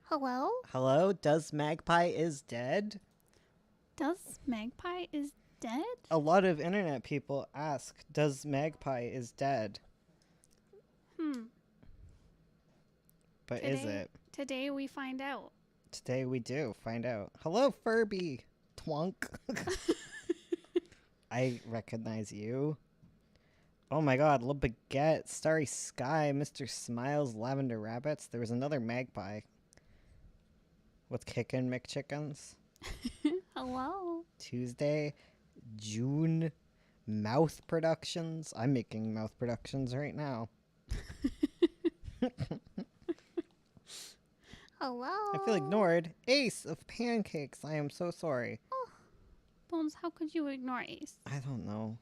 Hello? Hello? Does Magpie is dead? Does Magpie is dead? A lot of internet people ask, does Magpie is dead? But is it? Today we find out. Today we do find out. Hello, Furby. Twunk. I recognize you. Oh my god, Little Baguette, Starry Sky, Mr. Smiles, Lavender Rabbits. There was another Magpie. With Kickin' McChickens. Hello? Tuesday, June, Mouth Productions. I'm making Mouth Productions right now. Hello? I feel ignored. Ace of Pancakes. I am so sorry. Bones, how could you ignore Ace? I don't know.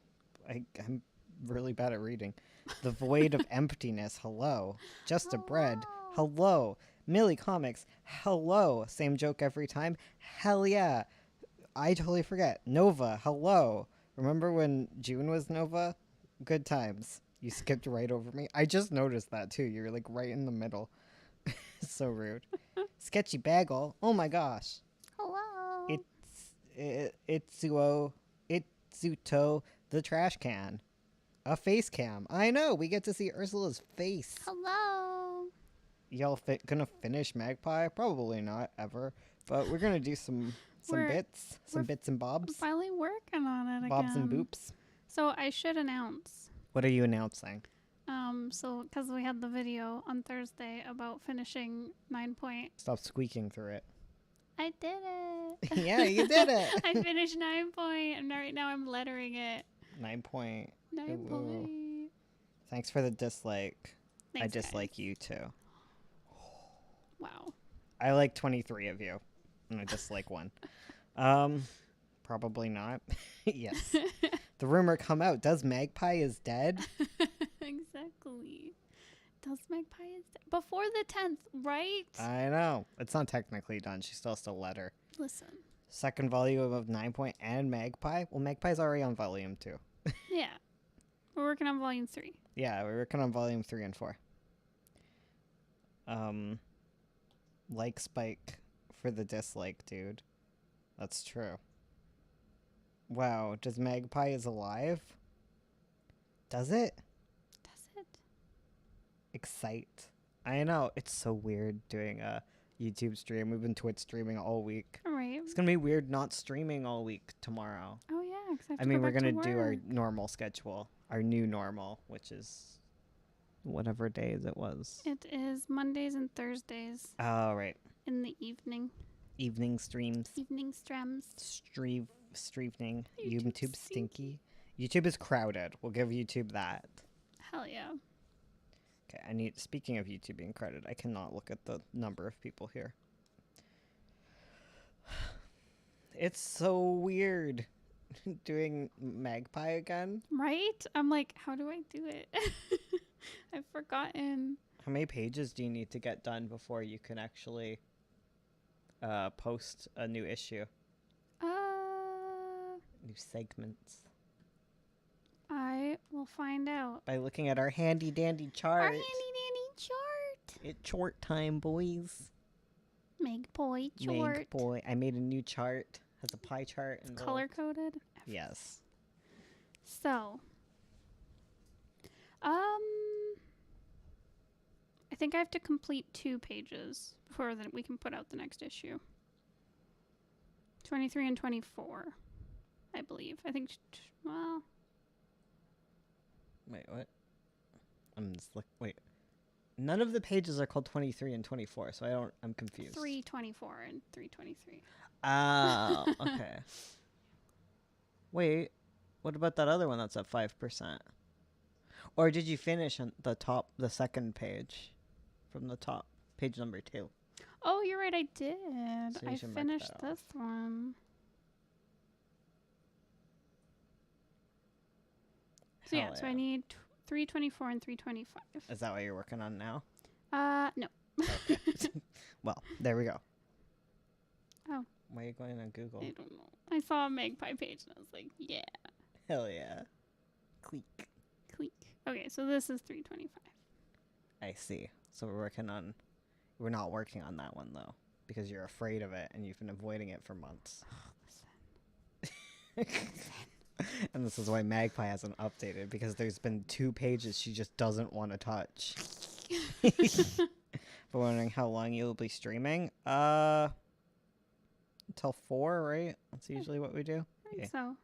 I'm really bad at reading. The Void of Emptiness. Hello. Just a Bread. Hello. Millie Comics. Hello. Same joke every time. Hell yeah. I totally forget. Nova. Hello. Remember when June was Nova? Good times. You skipped right over me. I just noticed that too. You're like right in the middle. So rude. Sketchy Bagel. Oh my gosh. Hello? Itsuto the trash can. A face cam. I know. We get to see Ursula's face. Hello? Y'all gonna finish Magpie? Probably not ever. But we're gonna do some We're bits and bobs, finally working on it bobs and again. boops. So I should announce. What are you announcing? So because we had the video on Thursday about finishing 9 point. Stop squeaking through it. I did it. Yeah, you did it. I finished 9 point, and right now I'm lettering it. 9 point. 9 Ooh. point. Thanks for the dislike. Thanks, I dislike guys. you too. Wow. I like 23 of you, and I dislike one. Probably not. Yes. The rumor come out. Does Magpie is dead? Exactly. Does Magpie is before the 10th, right? I know. It's not technically done. She still has to letter. Listen. Second volume of 9 point and Magpie? Well, Magpie's already on volume 2. Yeah. We're working on volume 3. Yeah, we're working on volume 3 and 4. Like Spike for the dislike, dude. That's true. Wow, does Magpie is alive? Does it? Does it? Excite. I know. It's so weird doing a YouTube stream. We've been Twitch streaming all week. All right. It's going to be weird not streaming all week tomorrow. Oh, yeah. I mean, we're going to do our normal schedule, our new normal, which is whatever days it was. It is Mondays and Thursdays. Oh, right. In the evening. Evening streams. Evening streams. Streaming. YouTube stinky. YouTube is crowded. We'll give YouTube that. Hell yeah. Okay, speaking of YouTube being crowded, I cannot look at the number of people here. It's so weird doing Magpie again. Right? I'm like, how do I do it? I've forgotten. How many pages do you need to get done before you can actually post a new issue? New segments. I will find out. By looking at our handy dandy chart. Our handy dandy chart. It's chart time, boys. Magpie chart. Magpie. I made a new chart. Has a pie chart. It's color coded. Yes. So, I think I have to complete 2 pages before that we can put out the next issue. 23 and 24, I believe. I think, well. Wait, what? Wait. None of the pages are called 23 and 24, so I'm confused. 324 and 323. Oh, okay. Wait, what about that other one that's at 5%? Or did you finish on the second page from the top, page number 2? Oh, you're right, I did. So I finished this one. So yeah, so I need 324 and 325. Is that what you're working on now? No. Okay. Well, there we go. Oh. Why are you going on Google? I don't know. I saw a Magpie page and I was like, yeah. Hell yeah. Click. Okay, so this is 325. I see. So we're We're not working on that one though, because you're afraid of it and you've been avoiding it for months. And this is why Magpie hasn't updated, because there's been 2 pages she just doesn't want to touch. But wondering how long you'll be streaming? Until 4, right? That's usually what we do. I think so.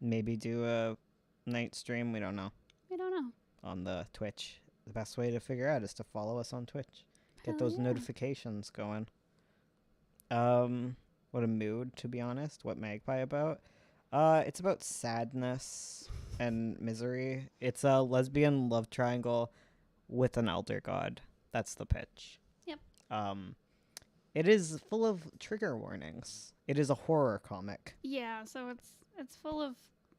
Maybe do a night stream. We don't know. We don't know. On the Twitch. The best way to figure out is to follow us on Twitch. Get Hell those yeah. notifications going. What a mood, to be honest. What Magpie about? It's about sadness and misery. It's a lesbian love triangle with an elder god. That's the pitch. Yep. It is full of trigger warnings. It is a horror comic. Yeah, so it's full of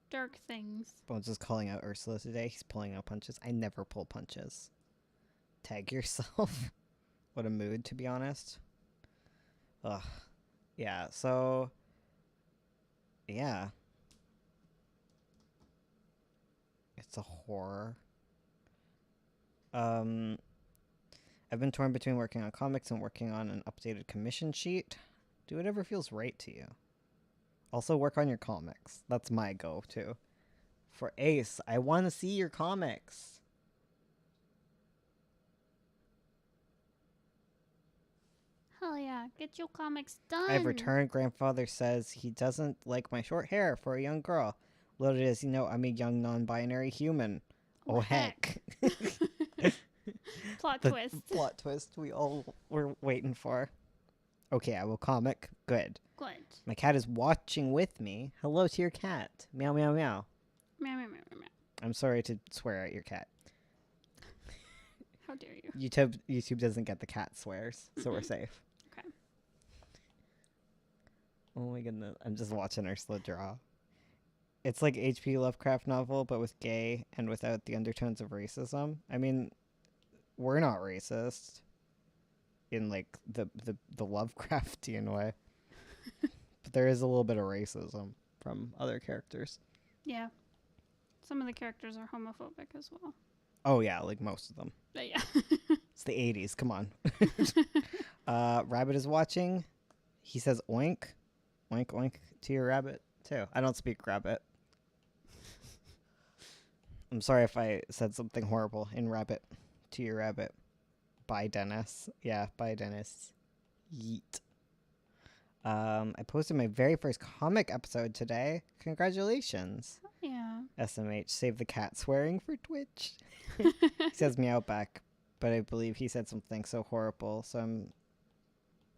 dark things. Bones is calling out Ursula today. He's pulling out punches. I never pull punches. Tag yourself. What a mood, to be honest. Ugh. Yeah, so... Yeah. It's a horror. I've been torn between working on comics and working on an updated commission sheet. Do whatever feels right to you. Also work on your comics. That's my go-to. For Ace, I want to see your comics. Hell yeah, get your comics done. I've returned. Grandfather says he doesn't like my short hair for a young girl. Little does he know I'm a young non-binary human. Oh, heck. Plot The twist. plot twist we all were waiting for. Okay, I will comic. Good. Good. My cat is watching with me. Hello to your cat. Meow, meow, meow. Meow, meow, meow, meow, meow. I'm sorry to swear at your cat. How dare you? YouTube doesn't get the cat swears, so we're safe. Okay. Oh my goodness. I'm just watching Ursula draw. It's like H.P. Lovecraft novel, but with gay and without the undertones of racism. I mean, we're not racist in like the Lovecraftian way. But there is a little bit of racism from other characters. Yeah. Some of the characters are homophobic as well. Oh yeah, like most of them. But yeah. It's the 80s. Come on. Rabbit is watching. He says oink. Oink, oink to your rabbit, too. I don't speak rabbit. I'm sorry if I said something horrible in rabbit to your rabbit. Bye, Dennis. Yeah, bye, Dennis. Yeet. I posted my very first comic episode today. Congratulations. Yeah. SMH, save the cat swearing for Twitch. He says meow back, but I believe he said something so horrible, so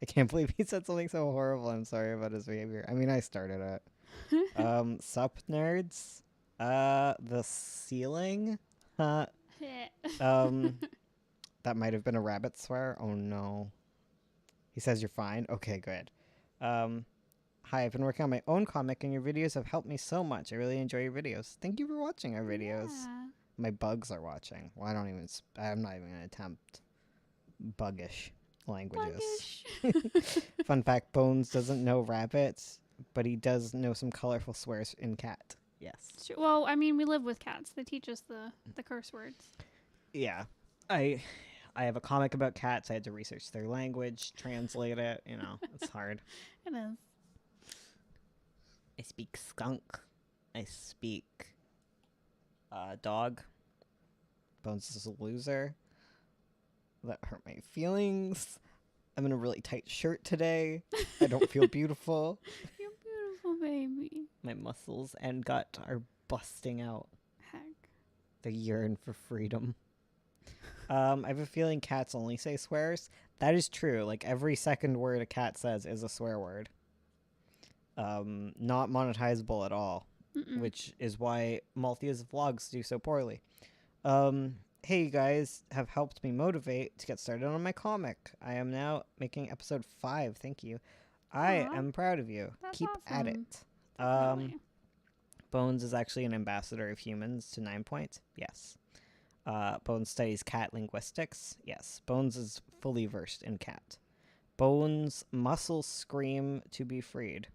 I can't believe he said something so horrible. I'm sorry about his behavior. I mean, I started it. Sup, nerds? The ceiling? That might have been a rabbit swear. Oh, no. He says you're fine. Okay, good. Hi, I've been working on my own comic, and your videos have helped me so much. I really enjoy your videos. Thank you for watching our videos. Yeah. My bugs are watching. Well, I'm not even going to attempt buggish languages. Buggish. Fun fact, Bones doesn't know rabbits, but he does know some colorful swears in cat. Yes. Sure. Well, I mean, we live with cats. They teach us the curse words. Yeah. I have a comic about cats. I had to research their language, translate it. You know, it's hard. It is. I speak skunk. I speak dog. Bones is a loser. That hurt my feelings. I'm in a really tight shirt today. I don't feel beautiful. You're beautiful, baby. My muscles and gut are busting out. Heck. They yearn for freedom. I have a feeling cats only say swears. That is true. Like every second word a cat says is a swear word. Not monetizable at all, which is why Malthia's vlogs do so poorly. Hey, you guys have helped me motivate to get started on my comic. I am now making episode 5. Thank you. I Aw. am proud of you. That's Keep at awesome. it. Definitely. Bones is actually an ambassador of humans to 9 Point. Yes. Bones studies cat linguistics. Yes. Bones is fully versed in cat. Bones' muscles scream to be freed.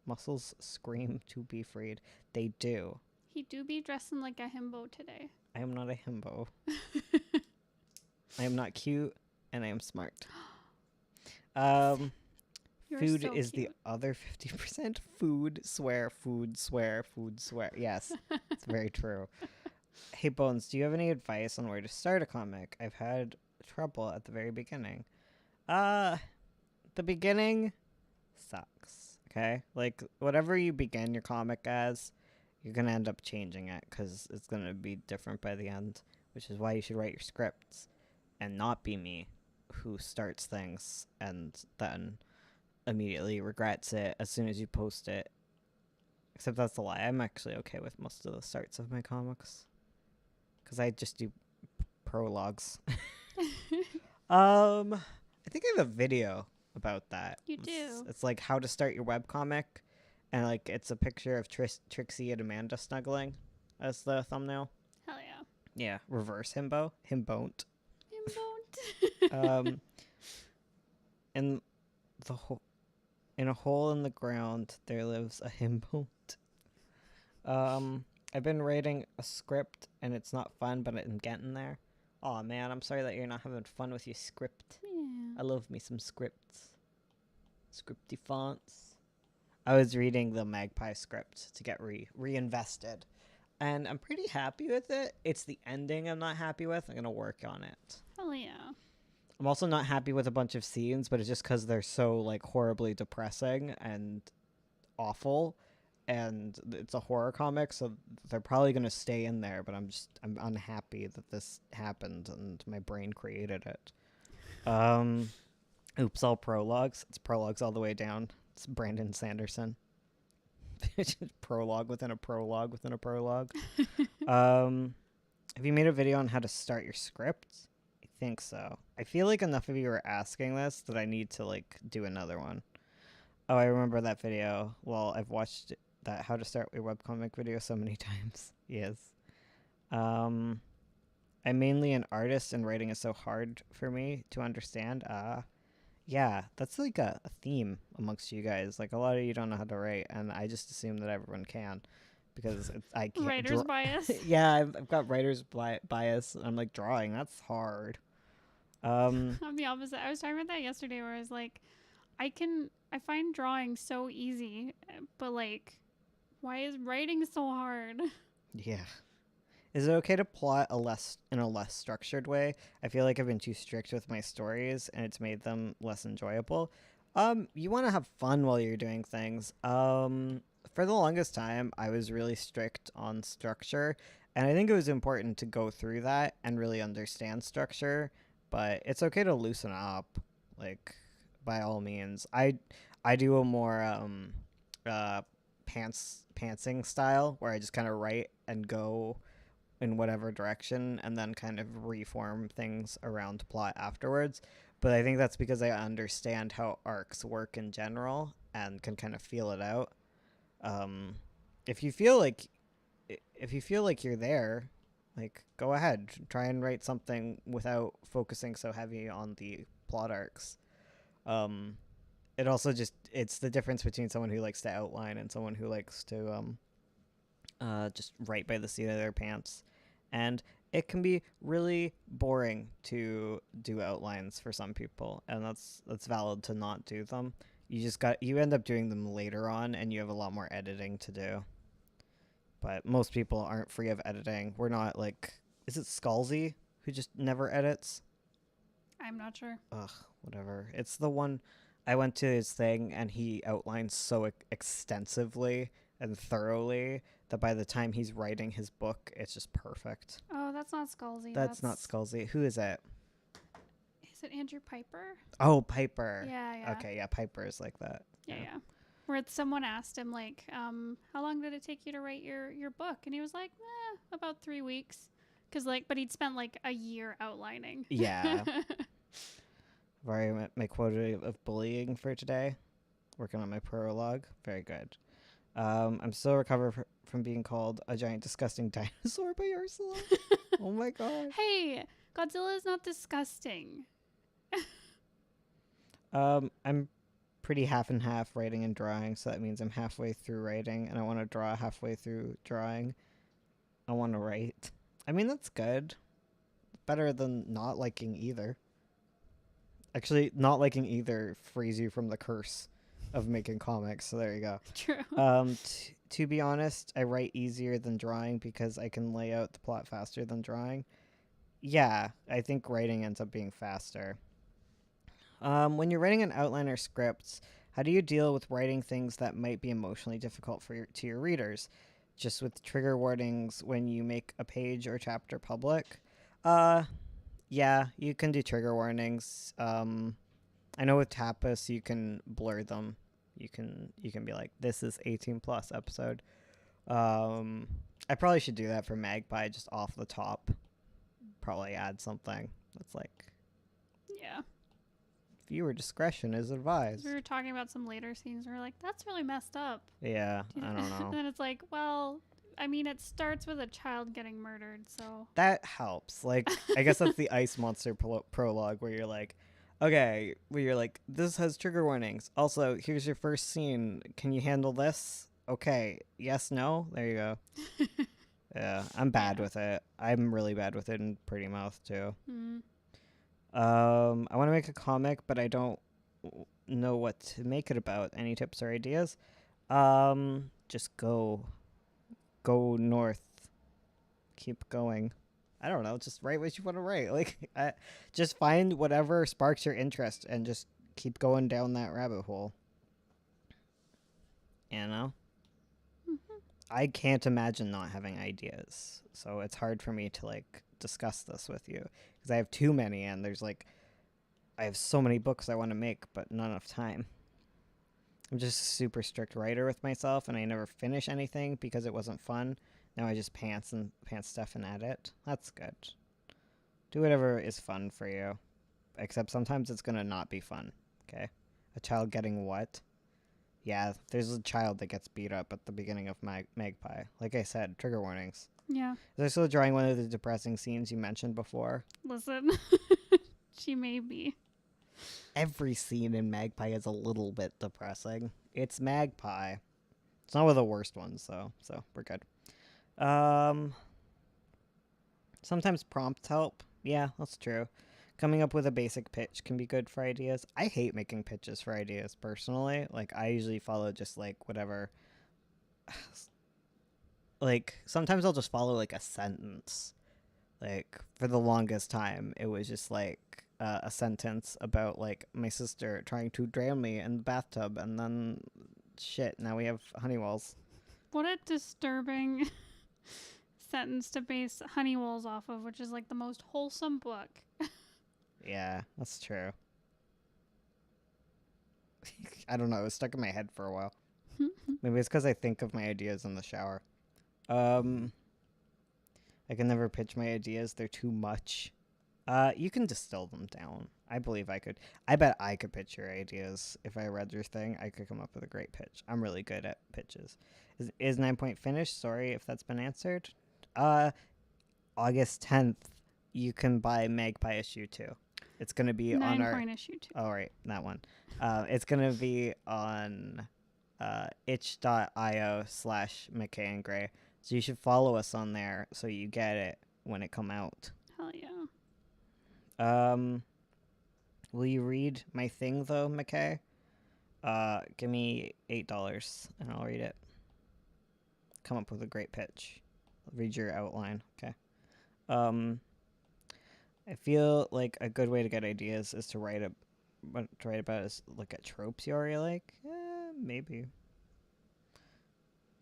Muscles scream to be freed. They do. He do be dressing like a himbo today. I am not a himbo. I am not cute, and I am smart. You're Food so is the cute. other 50%. Food, swear, food, swear, food, swear. Yes, it's very true. Hey, Bones, do you have any advice on where to start a comic? I've had trouble at the very beginning. The beginning sucks, okay? Like, whatever you begin your comic as, you're going to end up changing it because it's going to be different by the end, which is why you should write your scripts and not be me who starts things and then immediately regrets it as soon as you post it. Except that's a lie. I'm actually okay with most of the starts of my comics because I just do prologues. I think I have a video about that. You do. It's like how to start your webcomic, and like it's a picture of Trixie and Amanda snuggling as the thumbnail. Hell yeah. Yeah, reverse himbo, himbon't. Him In the in a hole in the ground there lives a himbon't. I've been writing a script and it's not fun, but I'm getting there. Aw, man, I'm sorry that you're not having fun with your script. Yeah. I love me some scripts. Scripty fonts. I was reading the Magpie script to get reinvested, and I'm pretty happy with it. It's the ending I'm not happy with. I'm going to work on it. Hell yeah. I'm also not happy with a bunch of scenes, but it's just because they're so, like, horribly depressing and awful, and it's a horror comic, so they're probably going to stay in there, but I'm unhappy that this happened and my brain created it. Oops, all prologues. It's prologues all the way down. It's Brandon Sanderson. It's just prologue within a prologue within a prologue. Have you made a video on how to start your script? I think so. I feel like enough of you are asking this that I need to like do another one. Oh, I remember that video. Well, I've watched that how to start your webcomic video so many times. Yes. I'm mainly an artist and writing is so hard for me to understand. Yeah, that's like a theme amongst you guys. Like a lot of you don't know how to write, and I just assume that everyone can because I can't. Writer's bias. Yeah, I've got writer's bias. I'm like drawing. That's hard. I'm the opposite. I was talking about that yesterday where I was like, I find drawing so easy, but like, why is writing so hard? Yeah. Is it okay to plot in a less structured way? I feel like I've been too strict with my stories and it's made them less enjoyable. You want to have fun while you're doing things. For the longest time, I was really strict on structure, and I think it was important to go through that and really understand structure, but it's okay to loosen up, like, by all means. I do a more pantsing style where I just kind of write and go in whatever direction and then kind of reform things around plot afterwards. But I think that's because I understand how arcs work in general and can kind of feel it out. If you feel like you're there, like, go ahead, try and write something without focusing so heavy on the plot arcs. It also it's the difference between someone who likes to outline and someone who likes to just write by the seat of their pants. And it can be really boring to do outlines for some people, and that's valid to not do them. You end up doing them later on, and you have a lot more editing to do. But most people aren't free of editing. We're not like, is it Scalzi who just never edits? I'm not sure. Ugh, whatever. It's the one. I went to his thing and he outlines so extensively and thoroughly that by the time he's writing his book, it's just perfect. Oh, that's not Scalzi. That's not Scalzi. Who is it? Is it Andrew Piper? Oh, Piper. Yeah. Okay, yeah, Piper is like that. Yeah. Where someone asked him, like, how long did it take you to write your book? And he was like, about 3 weeks. But he'd spent, like, a year outlining. Yeah. I've already met my quota of bullying for today. Working on my prologue. Very good. I'm still recovering from being called a giant disgusting dinosaur by Ursula. Oh my god. Hey, Godzilla is not disgusting. I'm pretty half and half writing and drawing, so that means I'm halfway through writing and I want to draw halfway through drawing. I want to write. I mean, that's good. Better than not liking either. Actually, not liking either frees you from the curse of making comics. So there you go. True. To be honest, I write easier than drawing because I can lay out the plot faster than drawing. Yeah, I think writing ends up being faster. When you're writing an outline or scripts, how do you deal with writing things that might be emotionally difficult to your readers? Just with trigger warnings when you make a page or chapter public? Yeah, you can do trigger warnings. I know with Tapas you can blur them. You can be like, this is 18 plus episode. I probably should do that for Magpie just off the top. Probably add something that's like, Yeah. viewer discretion is advised. We were talking about some later scenes and we are like, that's really messed up. Yeah, I don't know. And then it's like, well, I mean, it starts with a child getting murdered, so. That helps. Like, I guess that's the Ice Monster prologue where you're like, okay, where you're like, this has trigger warnings. Also, here's your first scene. Can you handle this? Okay. Yes, no? There you go. Yeah, I'm bad with it. I'm really bad with it in Pretty Mouth, too. Mm. I want to make a comic, but I don't know what to make it about. Any tips or ideas? Just go north. Keep going. I don't know. Just write what you want to write. Like, just find whatever sparks your interest and just keep going down that rabbit hole. You know? Mm-hmm. I can't imagine not having ideas. So it's hard for me to, like, discuss this with you. Because I have too many, and there's, like, I have so many books I want to make, but not enough time. I'm just a super strict writer with myself, and I never finish anything because it wasn't fun. Now I just pants stuff and edit. That's good. Do whatever is fun for you. Except sometimes it's going to not be fun. Okay? A child getting what? Yeah, there's a child that gets beat up at the beginning of Magpie. Like I said, trigger warnings. Yeah. Is I still drawing one of the depressing scenes you mentioned before? Listen. She may be. Every scene in Magpie is a little bit depressing. It's Magpie. It's not one of the worst ones, though, so we're good. Sometimes prompts help. Yeah, that's true. Coming up with a basic pitch can be good for ideas. I hate making pitches for ideas, personally. Like, I usually follow just, like, whatever. Like, sometimes I'll just follow, like, a sentence. Like, for the longest time, it was just, like, a sentence about, like, my sister trying to drown me in the bathtub, and then, shit, now we have Honeywells. What a disturbing sentence to base Honeywells off of, which is, like, the most wholesome book. Yeah, that's true. I don't know, it was stuck in my head for a while. Maybe it's because I think of my ideas in the shower. I can never pitch my ideas. They're too much. You can distill them down. I believe I could. I bet I could pitch your ideas. If I read your thing, I could come up with a great pitch. I'm really good at pitches. Is 9 Point finished? Sorry if that's been answered. August 10th, you can buy Magpie issue 2. It's going to be on our... 9 Point issue 2. Oh, right, that one. It's going to be on itch.io/McKay and Gray. So you should follow us on there so you get it when it come out. Hell yeah. Will you read my thing, though, McKay? Give me $8 and I'll read it. Come up with a great pitch. I'll read your outline, okay? I feel like a good way to get ideas is to write about is look at tropes you already like. Maybe.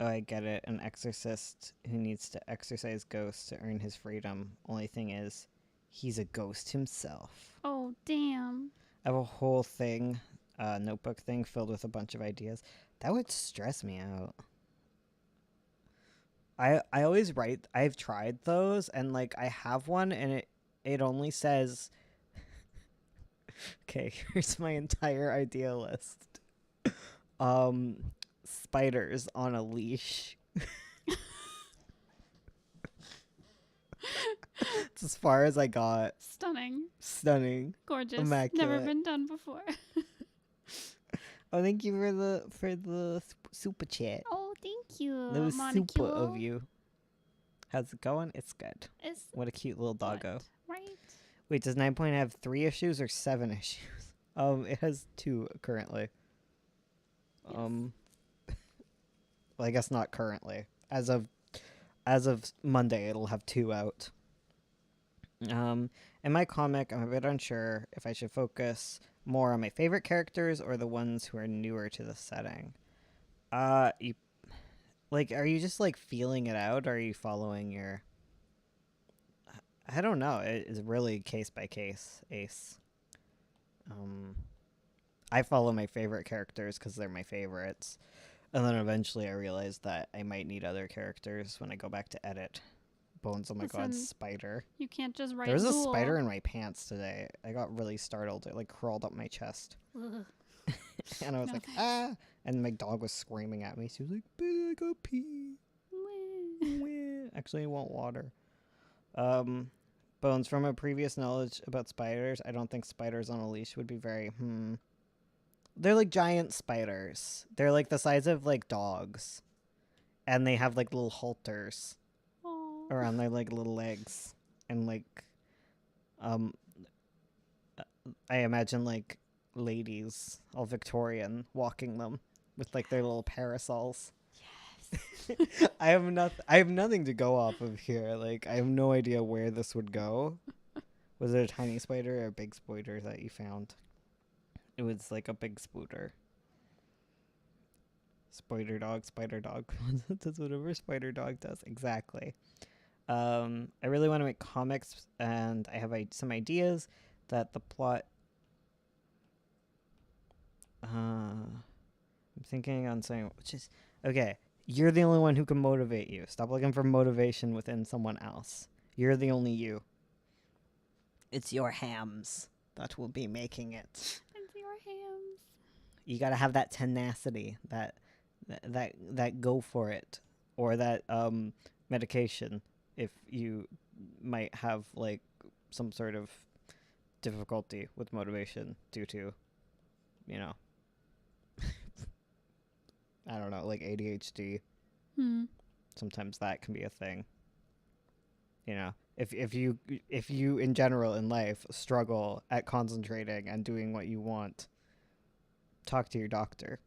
Oh, I get it. An exorcist who needs to exorcise ghosts to earn his freedom. Only thing is, he's a ghost himself. Oh, damn. I have a whole thing, notebook thing filled with a bunch of ideas. That would stress me out. I always write, I've tried those, and, like, I have one, and it only says, okay, here's my entire idea list. Spiders on a leash. It's as far as I got. Stunning. Gorgeous. Immaculate. Never been done before. Oh, thank you for the super chat. Oh, thank you. That was Monicule. super of you. How's it going? It's good. It's What a cute little doggo. good, right? Wait, does 9 Point have 3 issues or 7 issues? It has 2 currently. Yes. Well, I guess not currently. As of Monday, it'll have 2 out. In my comic, I'm a bit unsure if I should focus more on my favorite characters or the ones who are newer to the setting. You like, are you just like feeling it out, or are you following your? I don't know. It is really case by case, Ace. I follow my favorite characters because they're my favorites, and then eventually I realized that I might need other characters when I go back to edit. Bones, oh my god, Listen, spider. You can't just write There was a Zool. spider in my pants today. I got really startled. It like crawled up my chest. Ugh. And I was No, like, thanks. ah! And my dog was screaming at me. She was like, baby, I go pee. Wah. Actually, I want water. Bones, from a previous knowledge about spiders, I don't think spiders on a leash would be very, They're like giant spiders. They're like the size of like dogs. And they have like little halters Aw. around their like little legs. And like, I imagine like ladies, all Victorian, walking them with like their little parasols. Yes. I have nothing to go off of here. Like, I have no idea where this would go. Was it a tiny spider or a big spider that you found? It was like a big spooter. Spider dog. That's whatever spider dog does. Exactly. I really want to make comics, and I have some ideas that the plot. I'm thinking on saying, which is okay. You're the only one who can motivate you. Stop looking for motivation within someone else. You're the only you. It's your hams that will be making it. It's your hands. You gotta have that tenacity, that go for it, or that medication if you might have like some sort of difficulty with motivation due to, you know, I don't know, like ADHD. Sometimes that can be a thing. You know, if you in general in life struggle at concentrating and doing what you want, talk to your doctor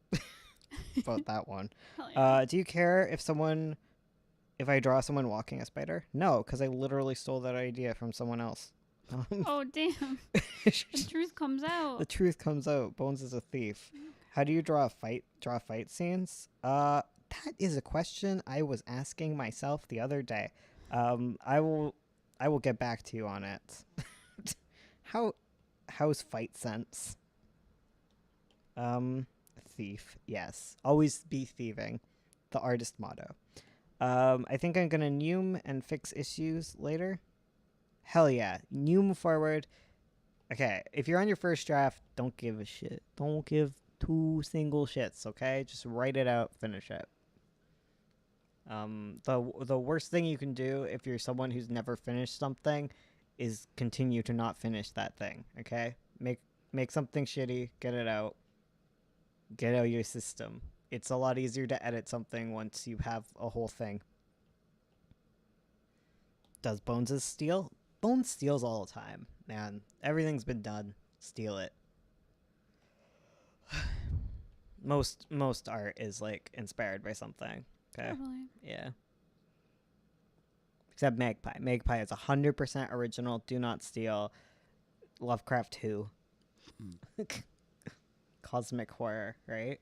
about that one. Hell yeah. Do you care if I draw someone walking a spider? No, because I literally stole that idea from someone else. Oh damn. The truth comes out. The truth comes out. Bones is a thief. How do you draw fight scenes? That is a question I was asking myself the other day. I will get back to you on it. How's fight sense? Thief. Yes. Always be thieving. The artist motto. I think I'm gonna Noom and fix issues later. Hell yeah. Noom forward. Okay, if you're on your first draft, don't give a shit. Don't give 2 single shits, okay? Just write it out, finish it. The worst thing you can do if you're someone who's never finished something is continue to not finish that thing, okay? Make something shitty, get it out of your system. It's a lot easier to edit something once you have a whole thing. Does Bones steal? Bones steals all the time, man. Everything's been done. Steal it. Most art is like inspired by something. Okay. Totally. Yeah. Except Magpie. Magpie is 100% original. Do not steal. Lovecraft 2. Cosmic horror, right?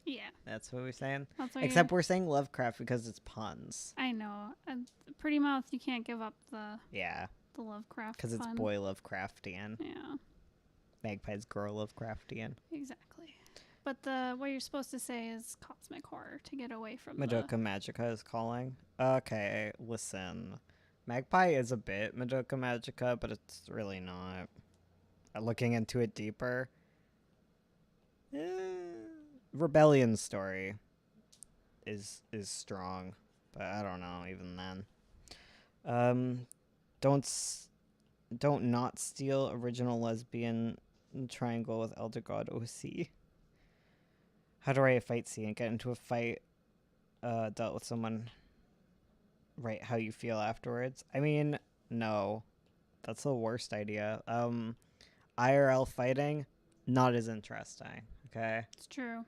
Yeah. That's what we're saying. That's why Except we're saying Lovecraft because it's puns. I know. Pretty Mouth, you can't give up the Yeah. Lovecraft Because it's fun. boy Lovecraftian. Yeah. Magpie's girl Lovecraftian. Exactly. But what you're supposed to say is cosmic horror to get away from Madoka Magica is calling. Okay, listen. Magpie is a bit Madoka Magica, but it's really not. Looking into it deeper. Rebellion story is strong, but I don't know even then. Don't not steal original lesbian triangle with Elder God OC. How to write a fight scene? Get into a fight, dealt with someone, write how you feel afterwards. I mean, no. That's the worst idea. IRL fighting, not as interesting. Okay. It's true.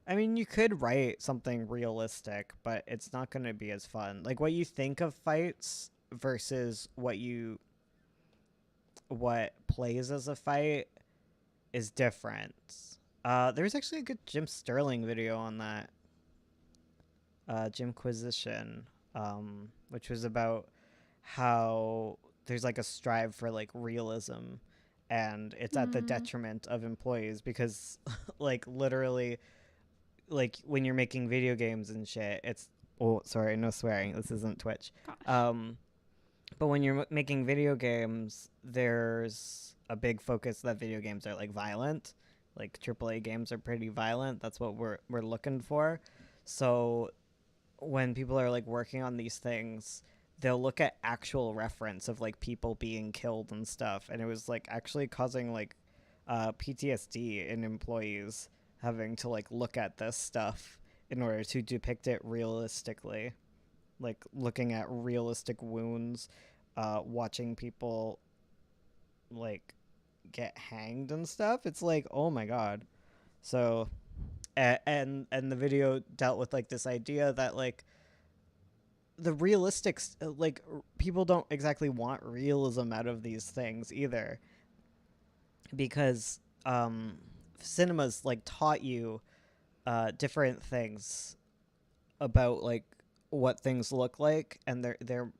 I mean, you could write something realistic, but it's not going to be as fun. Like what you think of fights versus what plays as a fight is different. There's actually a good Jim Sterling video on that. Jimquisition, which was about how there's like a strive for like realism, and it's at the detriment of employees because like literally like when you're making video games and shit, it's sorry, no swearing, this isn't Twitch. Gosh. But when you're making video games, there's a big focus that video games are like violent, like AAA games are pretty violent. That's what we're looking for. So when people are like working on these things, they'll look at actual reference of like people being killed and stuff, and it was like actually causing like PTSD in employees having to like look at this stuff in order to depict it realistically, like looking at realistic wounds, watching people like get hanged and stuff. It's like, oh my god. So and the video dealt with like this idea that like the realistics, like people don't exactly want realism out of these things either, because cinemas like taught you different things about like what things look like, and they're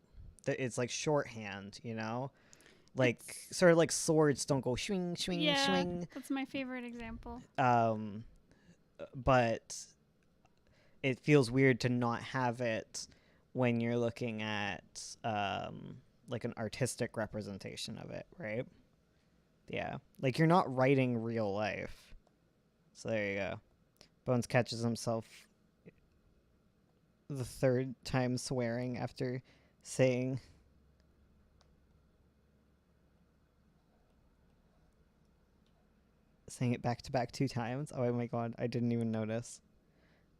it's like shorthand, you know, like It's- sort of like swords don't go swing swing Yeah, swing, that's my favorite example. but it feels weird to not have it when you're looking at like an artistic representation of it, right? Yeah, like you're not writing real life. So there you go. Bones catches himself the third time swearing after saying it back to back 2 times. Oh my god, I didn't even notice.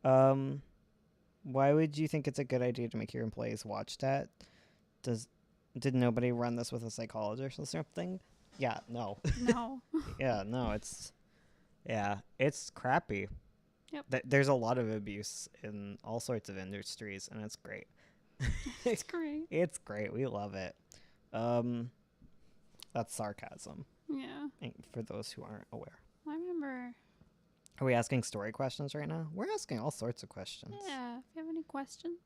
Why would you think it's a good idea to make your employees watch that? Did nobody run this with a psychologist or something? Yeah, no. No. Yeah, no, it's crappy. Yep. There's a lot of abuse in all sorts of industries, and it's great. It's great. It's great. We love it. That's sarcasm, Yeah. for those who aren't aware. I remember. Are we asking story questions right now? We're asking all sorts of questions. Yeah. If you have any questions.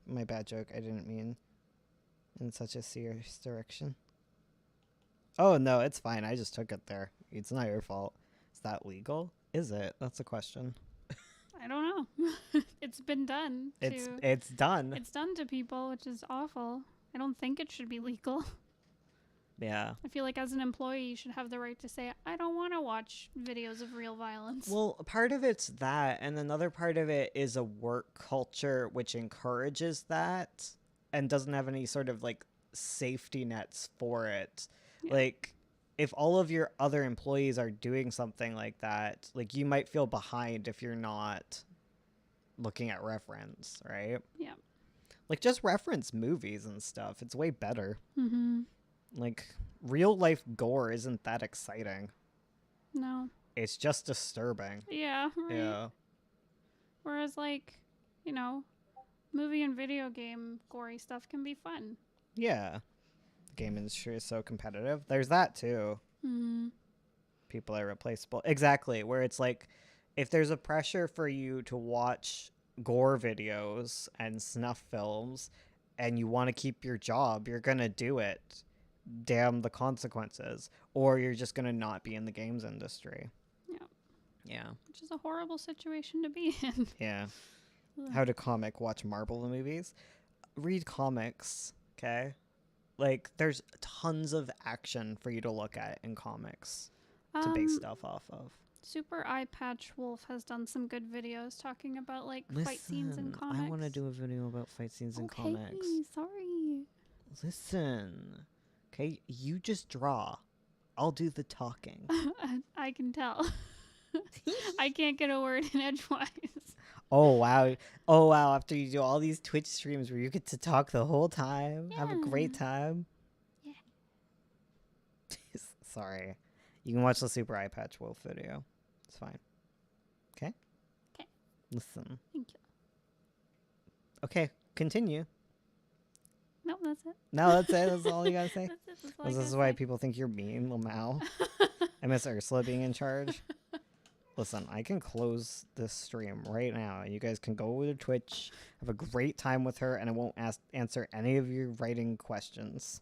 My bad joke. I didn't mean in such a serious direction. Oh, no, it's fine. I just took it there. It's not your fault. Is that legal? Is it? That's a question. I don't know. It's been done. It's done. It's done to people, which is awful. I don't think it should be legal. Yeah. I feel like as an employee, you should have the right to say, I don't want to watch videos of real violence. Well, part of it's that, and another part of it is a work culture which encourages that and doesn't have any sort of like safety nets for it. Yeah. Like if all of your other employees are doing something like that, like you might feel behind if you're not looking at reference, right? Yeah. Like just reference movies and stuff. It's way better. Mm-hmm. Like real life gore isn't that exciting. No. It's just disturbing. Yeah. Right. Yeah. Whereas, like, you know, movie and video game gory stuff can be fun. Yeah. The game industry is so competitive. There's that too. Mm-hmm. People are replaceable. Exactly. Where it's like, if there's a pressure for you to watch gore videos and snuff films and you want to keep your job, you're going to do it. Damn the consequences. Or you're just going to not be in the games industry. Yeah. Yeah. Which is a horrible situation to be in. Yeah. Ugh. How to comic watch Marvel movies? Read comics, okay? Like, there's tons of action for you to look at in comics to base stuff off of. Super Eye Patch Wolf has done some good videos talking about, like, fight scenes in comics. I want to do a video about fight scenes in Okay, comics. sorry. Listen. Okay, you just draw. I'll do the talking. I can tell. I can't get a word in edgewise. Oh wow, after you do all these Twitch streams where you get to talk the whole time, have a great Yeah. time. Yeah. Sorry. You can watch the Super Eye Patch Wolf video. It's fine. Okay? Okay. Listen. Thank you. Okay, continue. No, that's it. No, that's it. That's all you gotta say. That's it. That's all This I is gotta why say. people think you're mean, Lamau. I miss Ursula being in charge. Listen, I can close this stream right now, and you guys can go to Twitch, have a great time with her, and I won't answer any of your writing questions.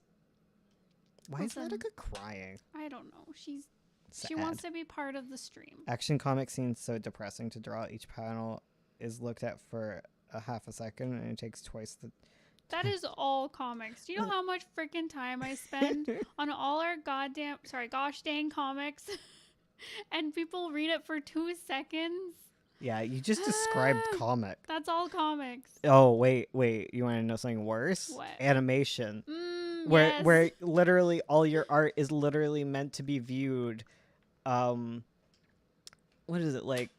Why is Listen, Attica crying? I don't know. She Sad. wants to be part of the stream. Action comic scenes so depressing to draw. Each panel is looked at for a half a second, and it takes twice the... That is all comics. Do you know how much freaking time I spend on all our gosh dang comics? And people read it for 2 seconds? Yeah, you just described comic. That's all comics. Oh, wait. You want to know something worse? What? Animation. Yes. Where literally all your art is literally meant to be viewed, what is it, like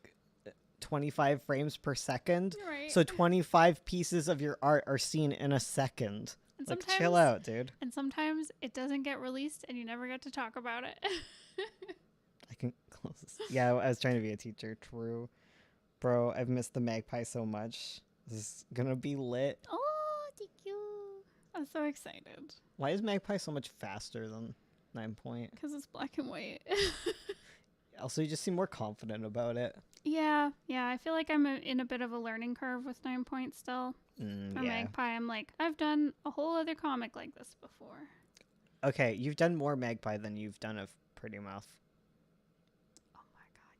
25 frames per second? Right. So 25 pieces of your art are seen in a second. And Like, chill out, dude. And sometimes it doesn't get released and you never get to talk about it. I can close this. Yeah, I was trying to be a teacher. True. Bro, I've missed the Magpie so much. This is gonna be lit. Oh, thank you. I'm so excited. Why is Magpie so much faster than 9 Point? Because it's black and white. Also, you just seem more confident about it. Yeah. I feel like I'm in a bit of a learning curve with 9 Point still. For Yeah. Magpie, I'm like, I've done a whole other comic like this before. Okay, you've done more Magpie than you've done of Pretty Mouth. Oh my god,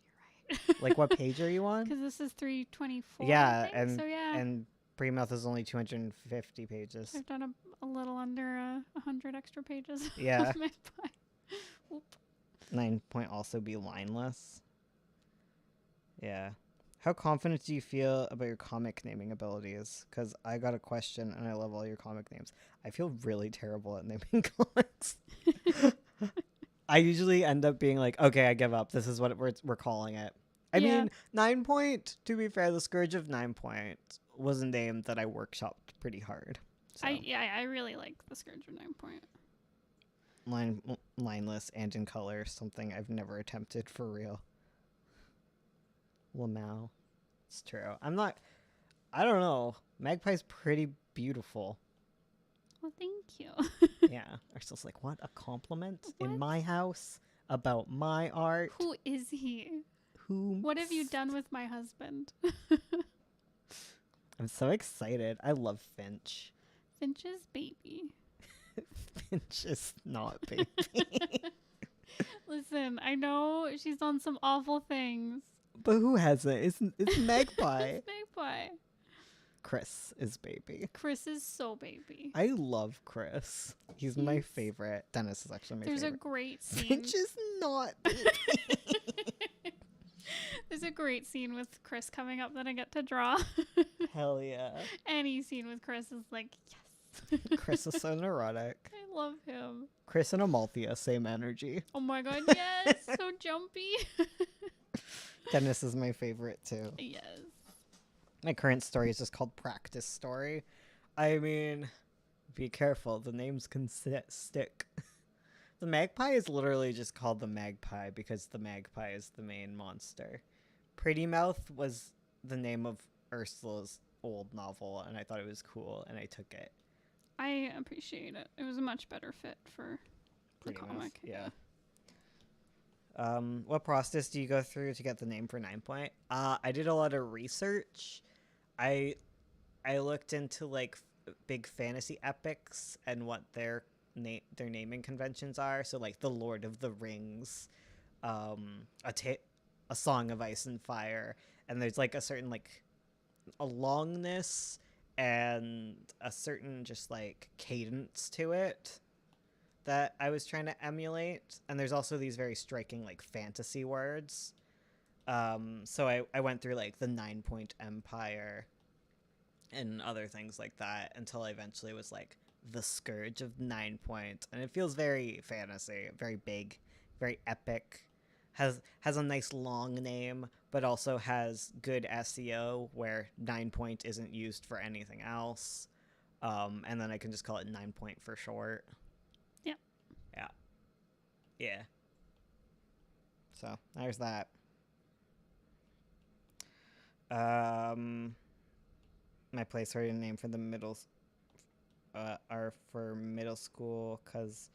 you're right. Like, what page are you on? Because this is 324. Yeah, I think. So yeah, and Pretty Mouth is only 250 pages. I've done a little under 100 extra pages. Yeah. Of Magpie. Oop. 9 Point also be lineless. Yeah. How confident do you feel about your comic naming abilities? Because I got a question and I love all your comic names. I feel really terrible at naming comics. I usually end up being like, okay, I give up. This is what we're calling it. I mean, 9 Point, to be fair, the Scourge of 9 Point was a name that I workshopped pretty hard. So. I really like the Scourge of 9 Point. Lineless and in color, something I've never attempted for real. Lamau. It's true. I don't know. Magpie's pretty beautiful. Well, thank you. Yeah. Ursula's like, what? A compliment? What? In my house? About my art? Who is he? Who? What have you done with my husband? I'm so excited. I love Finch. Finch's baby. Finch is not baby. Listen, I know she's done some awful things. But who hasn't? It's Magpie. It's Magpie. Chris is baby. Chris is so baby. I love Chris. He's my favorite. Dennis is actually my There's favorite. a great scene. Finch is not baby. There's a great scene with Chris coming up that I get to draw. Hell yeah. Any scene with Chris is like, yes. Chris is so neurotic. I love him. Chris and Amalthea, same energy. Oh my god, yes. So jumpy. Dennis is my favorite too. Yes. My current story is just called Practice Story. I mean, be careful. The names can stick. The Magpie is literally just called the Magpie because the Magpie is the main monster. Pretty Mouth was the name of Ursula's old novel, and I thought it was cool, and I took it. I appreciate it. It was a much better fit for the Pretty Mouth, comic. yeah. What process do you go through to get the name for 9 Point? I did a lot of research. I looked into like big fantasy epics and what their naming conventions are. So like the Lord of the Rings, a Song of Ice and Fire, and there's like a certain like a longness and a certain just like cadence to it that I was trying to emulate. And there's also these very striking like fantasy words. So I went through like the 9 Point Empire and other things like that until I eventually was like the Scourge of 9 Point. And it feels very fantasy, very big, very epic. Has a nice long name, but also has good SEO where 9 Point isn't used for anything else. And then I can just call it 9 Point for short. Yeah. Yeah. Yeah. So there's that. My placeholder name for the are for middle school because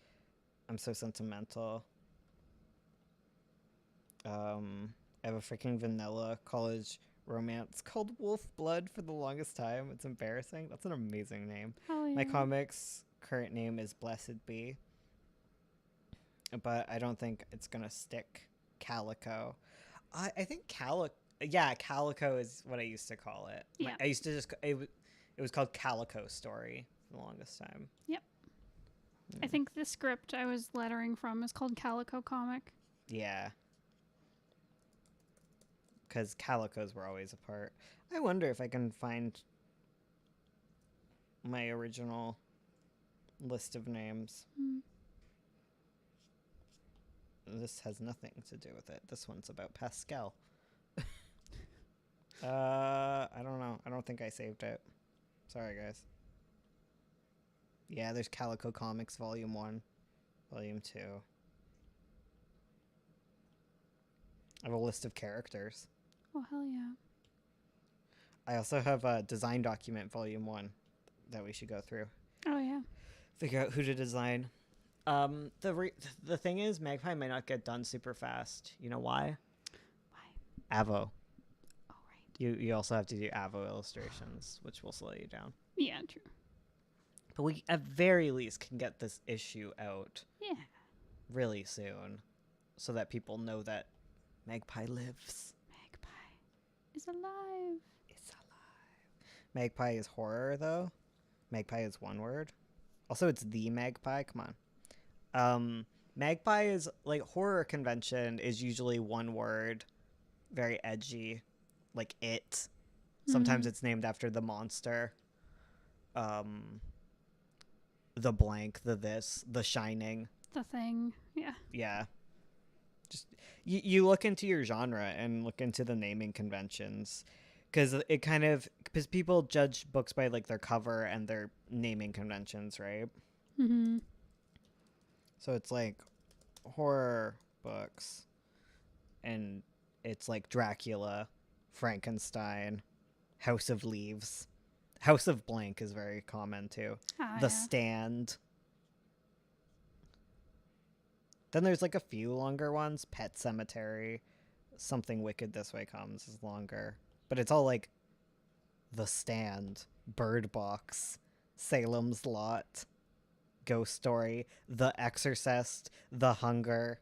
I'm so sentimental. I have a freaking vanilla college romance called Wolf Blood for the longest time. It's embarrassing. That's an amazing name. Hell yeah. My comic's current name is Blessed Be, but I don't think it's gonna stick. Calico. I think Calico is what I used to call it. Yeah. I used to just it was called Calico Story for the longest time. Yep. I think the script I was lettering from is called Calico Comic. Yeah. Because calicos were always a part. I wonder if I can find my original list of names. This has nothing to do with it. This one's about Pascal. I don't know. I don't think I saved it. Sorry, guys. Yeah, there's Calico Comics Volume 1, Volume 2. I have a list of characters. Oh, hell yeah. I also have a design document, Volume 1, that we should go through. Oh, yeah. Figure out who to design. The thing is, Magpie might not get done super fast. You know why? Why? Avo. Oh, right. You also have to do Avo illustrations, which will slow you down. Yeah, true. But we, at very least, can get this issue out Yeah. really soon so that people know that Magpie lives. Magpie is alive. It's alive. Magpie is horror, though. Magpie is one word. Also, it's the Magpie. Come on. Magpie is, like, horror convention is usually one word. Very edgy. Like, it. Sometimes it's named after the monster. The blank, the this, the shining. The Thing. Yeah. Yeah. Just you look into your genre and look into the naming conventions, because people judge books by like their cover and their naming conventions, right? Mm-hmm. So it's like horror books, and it's like Dracula, Frankenstein, House of Leaves. House of Blank is very common too. The Stand. Then there's like a few longer ones. Pet Cemetery. Something Wicked This Way Comes is longer. But it's all like The Stand, Bird Box, Salem's Lot, Ghost Story, The Exorcist, The Hunger,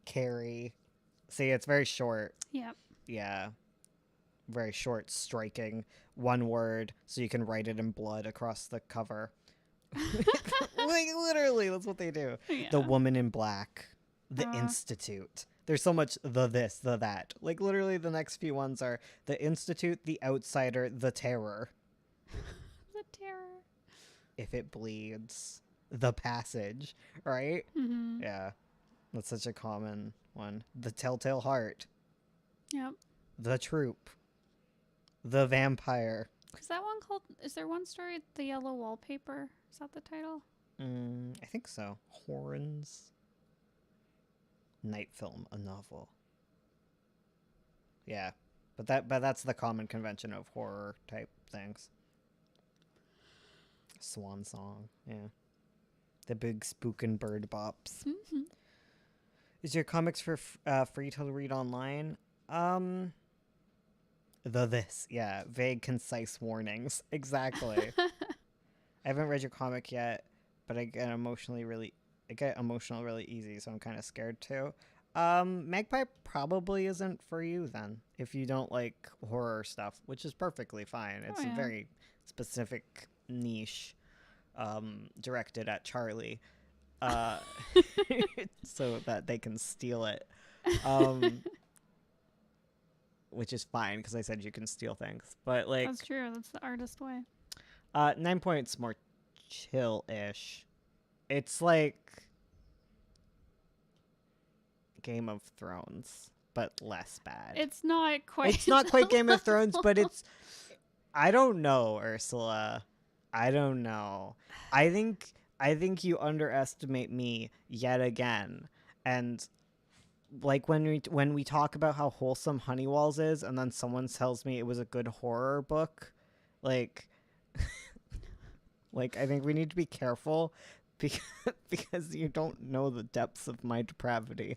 Carrie. See, it's very short. Yep. Yeah. Very short, striking, one word, so you can write it in blood across the cover. Like, literally, that's what they do. Yeah. The Woman in Black, The Institute. There's so much the this, the that. Like, literally, the next few ones are The Institute, The Outsider, The Terror. The Terror. If It Bleeds, The Passage, right? Mm-hmm. Yeah. That's such a common one. The Telltale Heart. Yep. The Troop. The Vampire. Is there one story, The Yellow Wallpaper? Is that the title? I think so. Horns. Night Film, a novel. Yeah. But that's the common convention of horror type things. Swan Song, yeah. The big spookin' bird bops. Mm-hmm. Is your comics for free to read online? Yeah, vague, concise warnings. Exactly. I haven't read your comic yet, but I get emotional really easy, so I'm kind of scared too. Magpie probably isn't for you then, if you don't like horror stuff, which is perfectly fine. It's a very specific niche, directed at Charlie, so that they can steal it. Which is fine, because I said you can steal things. But, like... That's true. That's the artist way. 9 Point's more chill-ish. It's like Game of Thrones, but less bad. It's not quite... It's not quite Game of Thrones, but it's... I don't know, Ursula. I don't know. I think you underestimate me yet again. And like when we talk about how wholesome Honeywalls is, and then someone tells me it was a good horror book, like, like I think we need to be careful because you don't know the depths of my depravity.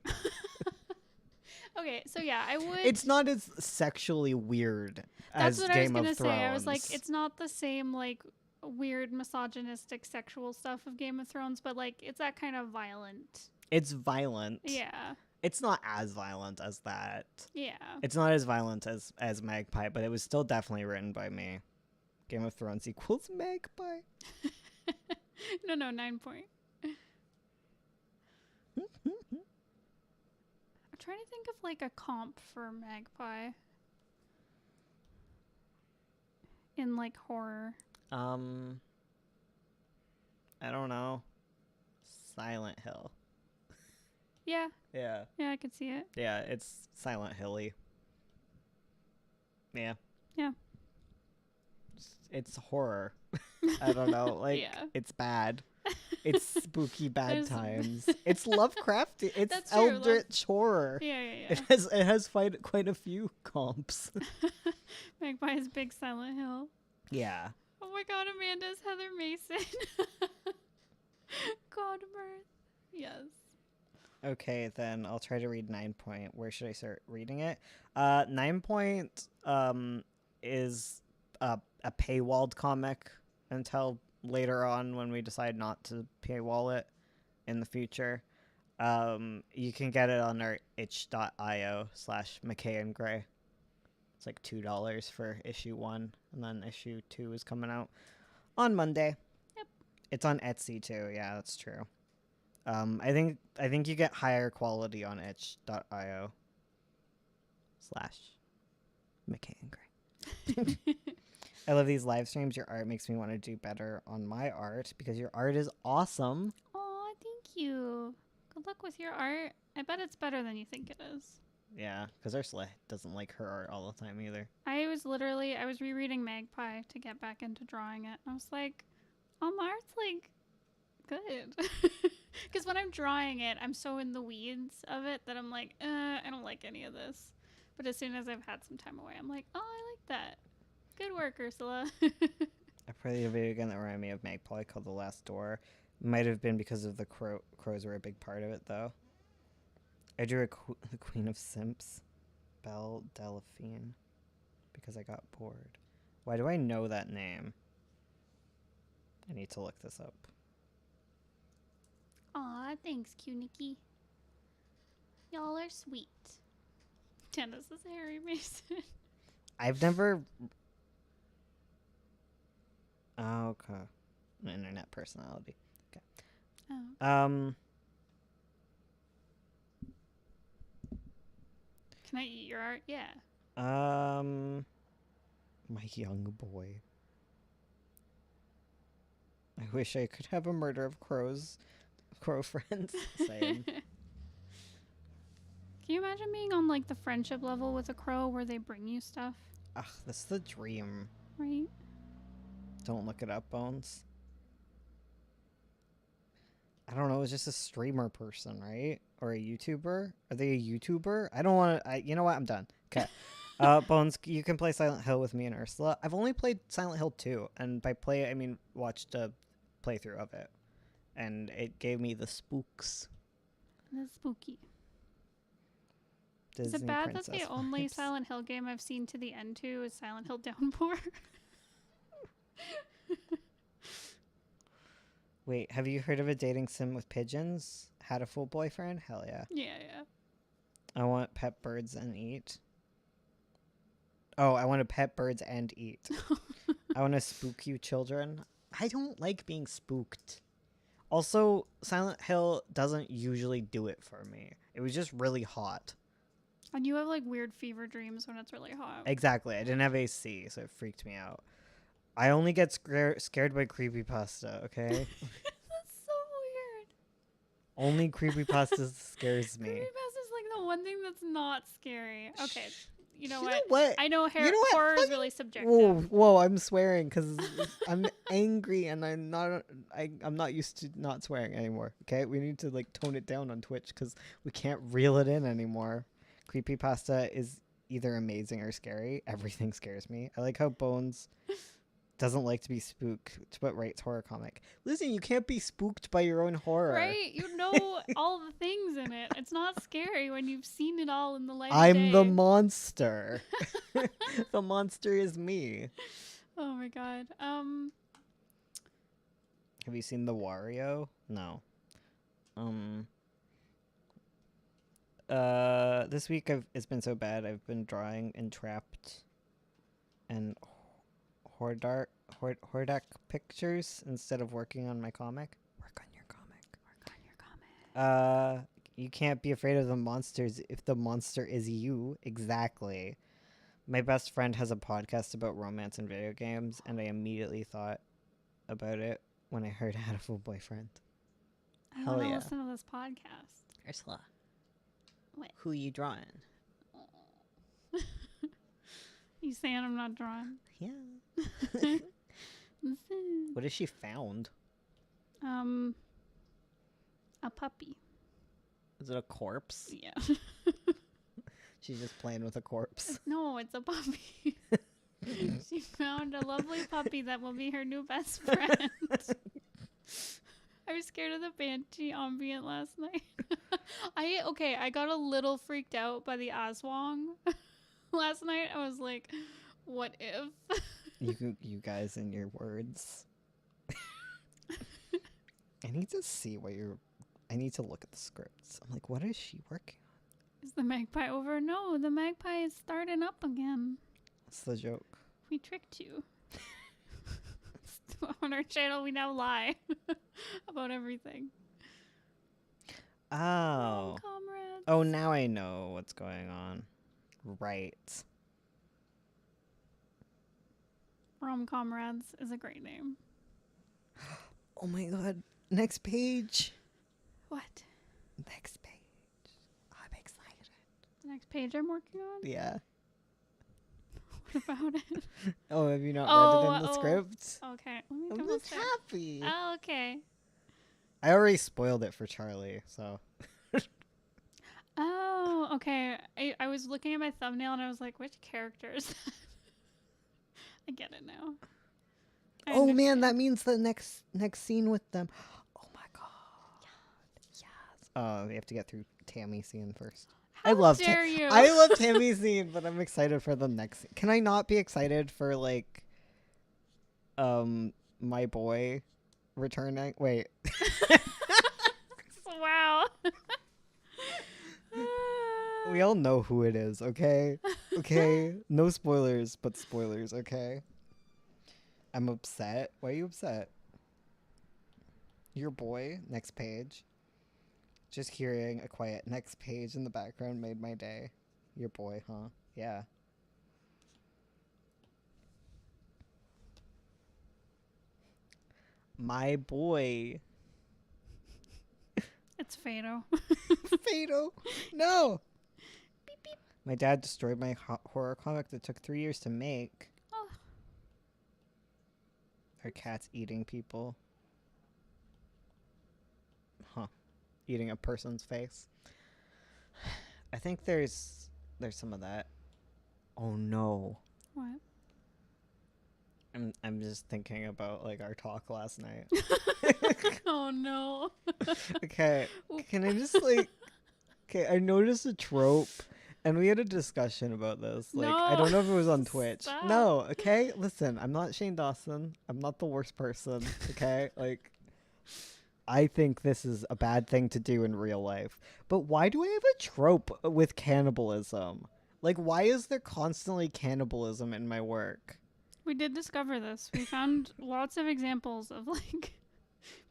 Okay, so yeah, I would. It's not as sexually weird That's as what I was Game of gonna Thrones. say. I was like, it's not the same like weird misogynistic sexual stuff of Game of Thrones, but like it's that kind of violent. It's violent. Yeah. It's not as violent as that. Yeah. It's not as violent as Magpie, but it was still definitely written by me. Game of Thrones equals Magpie. No, 9 point. I'm trying to think of like a comp for Magpie in like horror. I don't know. Silent Hill. Yeah. Yeah. Yeah, I could see it. Yeah, it's Silent Hilly. Yeah. Yeah. It's horror. I don't know. Like, Yeah. it's bad. It's spooky bad There's- times. It's Lovecrafty. It's That's true, Eldritch horror. Yeah. It has quite a few comps. Magpie's Big Silent Hill. Yeah. Oh my god, Amanda's Heather Mason. Godbirth. Yes. Okay, then I'll try to read 9 Point. Where should I start reading it? 9 Point is a paywalled comic until later on when we decide not to paywall it in the future. You can get it on our itch.io/McKay and Gray. It's like $2 for issue 1, and then issue 2 is coming out on Monday. Yep. It's on Etsy too. Yeah, that's true. I think you get higher quality on itch.io/McKay and Gray. I love these live streams. Your art makes me want to do better on my art because your art is awesome. Aw, thank you. Good luck with your art. I bet it's better than you think it is. Yeah, because Ursula doesn't like her art all the time either. I was rereading Magpie to get back into drawing it. I was like, oh, my art's like good. Because when I'm drawing it, I'm so in the weeds of it that I'm like, I don't like any of this. But as soon as I've had some time away, I'm like, oh, I like that. Good work, Ursula. I played a video game that reminded me of Magpie called The Last Door. Might have been because of the crows were a big part of it, though. I drew the Queen of Simps, Belle Delphine, because I got bored. Why do I know that name? I need to look this up. Aw, thanks, Q-Nikki. Y'all are sweet. Dennis is Harry Mason. I've never... Oh, okay. An internet personality. Okay. Oh. Can I eat your art? Yeah. My young boy. I wish I could have a murder of crow friends. Same. Can you imagine being on like the friendship level with a crow where they bring you stuff? Ugh, that's the dream. Right? Don't look it up, Bones. I don't know, it's just a streamer person, right? Or a YouTuber? Are they a YouTuber? I don't want to... You know what? I'm done. Okay. Bones, you can play Silent Hill with me and Ursula. I've only played Silent Hill 2, and by play, I mean watched a playthrough of it. And it gave me the spooks. That's spooky. Disney Is it bad that the princess only vibes. Silent Hill game I've seen to the end to is Silent Hill Downpour? Wait, have you heard of a dating sim with pigeons? Had a full boyfriend? Hell yeah. Yeah. I want pet birds and eat. Oh, I want to pet birds and eat. I want to spook you children. I don't like being spooked. Also, Silent Hill doesn't usually do it for me. It was just really hot. And you have like weird fever dreams when it's really hot. Exactly. I didn't have AC, so it freaked me out. I only get scared by creepypasta, okay? That's so weird. Only creepypasta scares me. Creepypasta is like the one thing that's not scary. Okay. you know You what? know what? I know You know what? horror is Fucking- really subjective. Whoa! I'm swearing because I'm angry and I'm not. I'm not used to not swearing anymore. Okay, we need to like tone it down on Twitch because we can't reel it in anymore. Creepypasta is either amazing or scary. Everything scares me. I like how Bones doesn't like to be spooked, but writes horror comic. Listen, you can't be spooked by your own horror. Right? You know all the things in it. It's not scary when you've seen it all in the light of I'm the day. monster. The monster is me. Oh my god. Have you seen the Wario? No. This week it's been so bad. I've been drawing Entrapped and Hordak pictures instead of working on my comic. Work on your comic. You can't be afraid of the monsters if the monster is you. Exactly. My best friend has a podcast about romance and video games, and I immediately thought about it when I heard I had a full boyfriend. I Hell want to yeah. listen to this podcast. Ursula. What? Who you drawing? You saying I'm not drawing? Yeah. What has she found? A puppy. Is it a corpse? Yeah. She's just playing with a corpse. No, it's a puppy. She found a lovely puppy that will be her new best friend. I was scared of the banshee ambient last night. I got a little freaked out by the Aswang last night. I was like, what if? You guys and your words. I need to see what you're. I need to look at the scripts. I'm like, what is she working on? Is the magpie over? No, the magpie is starting up again. What's the joke? We tricked you. On our channel, we now lie about everything. Oh. Comrades. Oh, now I know what's going on. Right. Rom Comrades is a great name. Oh my god. Next page. What? Next page. I'm excited. The next page I'm working on? Yeah. What about it? Oh, have you not read it in the Oh. script? Okay. Let me I'm double just check. happy. Oh, okay. I already spoiled it for Charlie, so. Oh, okay. I was looking at my thumbnail and I was like, which character is that? I get it now. I Oh man, understand. that means the next scene with them. Oh my god. Yes. Oh, we have to get through Tammy scene first. How I love dare you? I love Tammy's scene, but I'm excited for the next. Can I not be excited for like my boy returning? Wait. Wow. We all know who it is, okay? Okay? No spoilers, but spoilers, okay? I'm upset. Why are you upset? Your boy, next page. Just hearing a quiet next page in the background made my day. Your boy, huh? Yeah. My boy. It's Fado. Fado. No. Beep, beep. My dad destroyed my horror comic that took 3 years to make. Oh. Are cats eating people? Huh. Eating a person's face. I think there's some of that. Oh no. What? I'm just thinking about like our talk last night. Oh no. Okay. Can I just like okay, I noticed a trope and we had a discussion about this. Like I don't know if it was on Twitch. Stop. No, okay? Listen, I'm not Shane Dawson. I'm not the worst person, okay? Like I think this is a bad thing to do in real life. But why do I have a trope with cannibalism? Like why is there constantly cannibalism in my work? We did discover this. We found lots of examples of like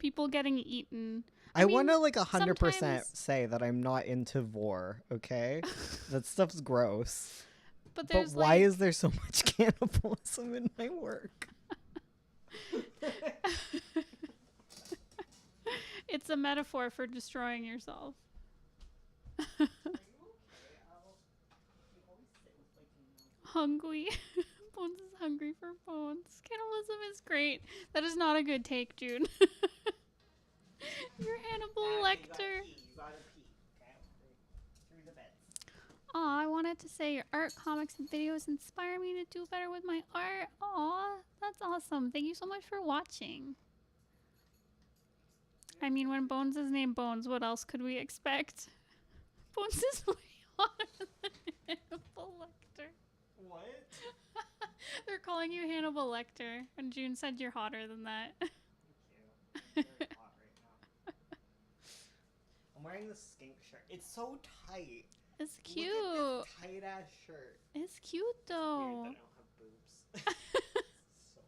people getting eaten. I mean, want to like 100% sometimes- say that I'm not into vor, okay? That stuff's gross. But But there's why like, is there so much cannibalism in my work? it's a metaphor for destroying yourself. hungry. Bones is hungry for bones. Cannibalism is great. That is not a good take, June. You're Hannibal Lecter. Aw, I wanted to say your art, comics, and videos inspire me to do better with my art. Aw, that's awesome. Thank you so much for watching. I mean, when Bones is named Bones, what else could we expect? Bones is way hotter than Hannibal Lecter. What? They're calling you Hannibal Lecter, and June said you're hotter than that. Thank you. I'm very hot right now. I'm wearing this skink shirt. It's so tight. It's cute. Look at this tight ass shirt. It's cute Weird though. that I don't have boobs. So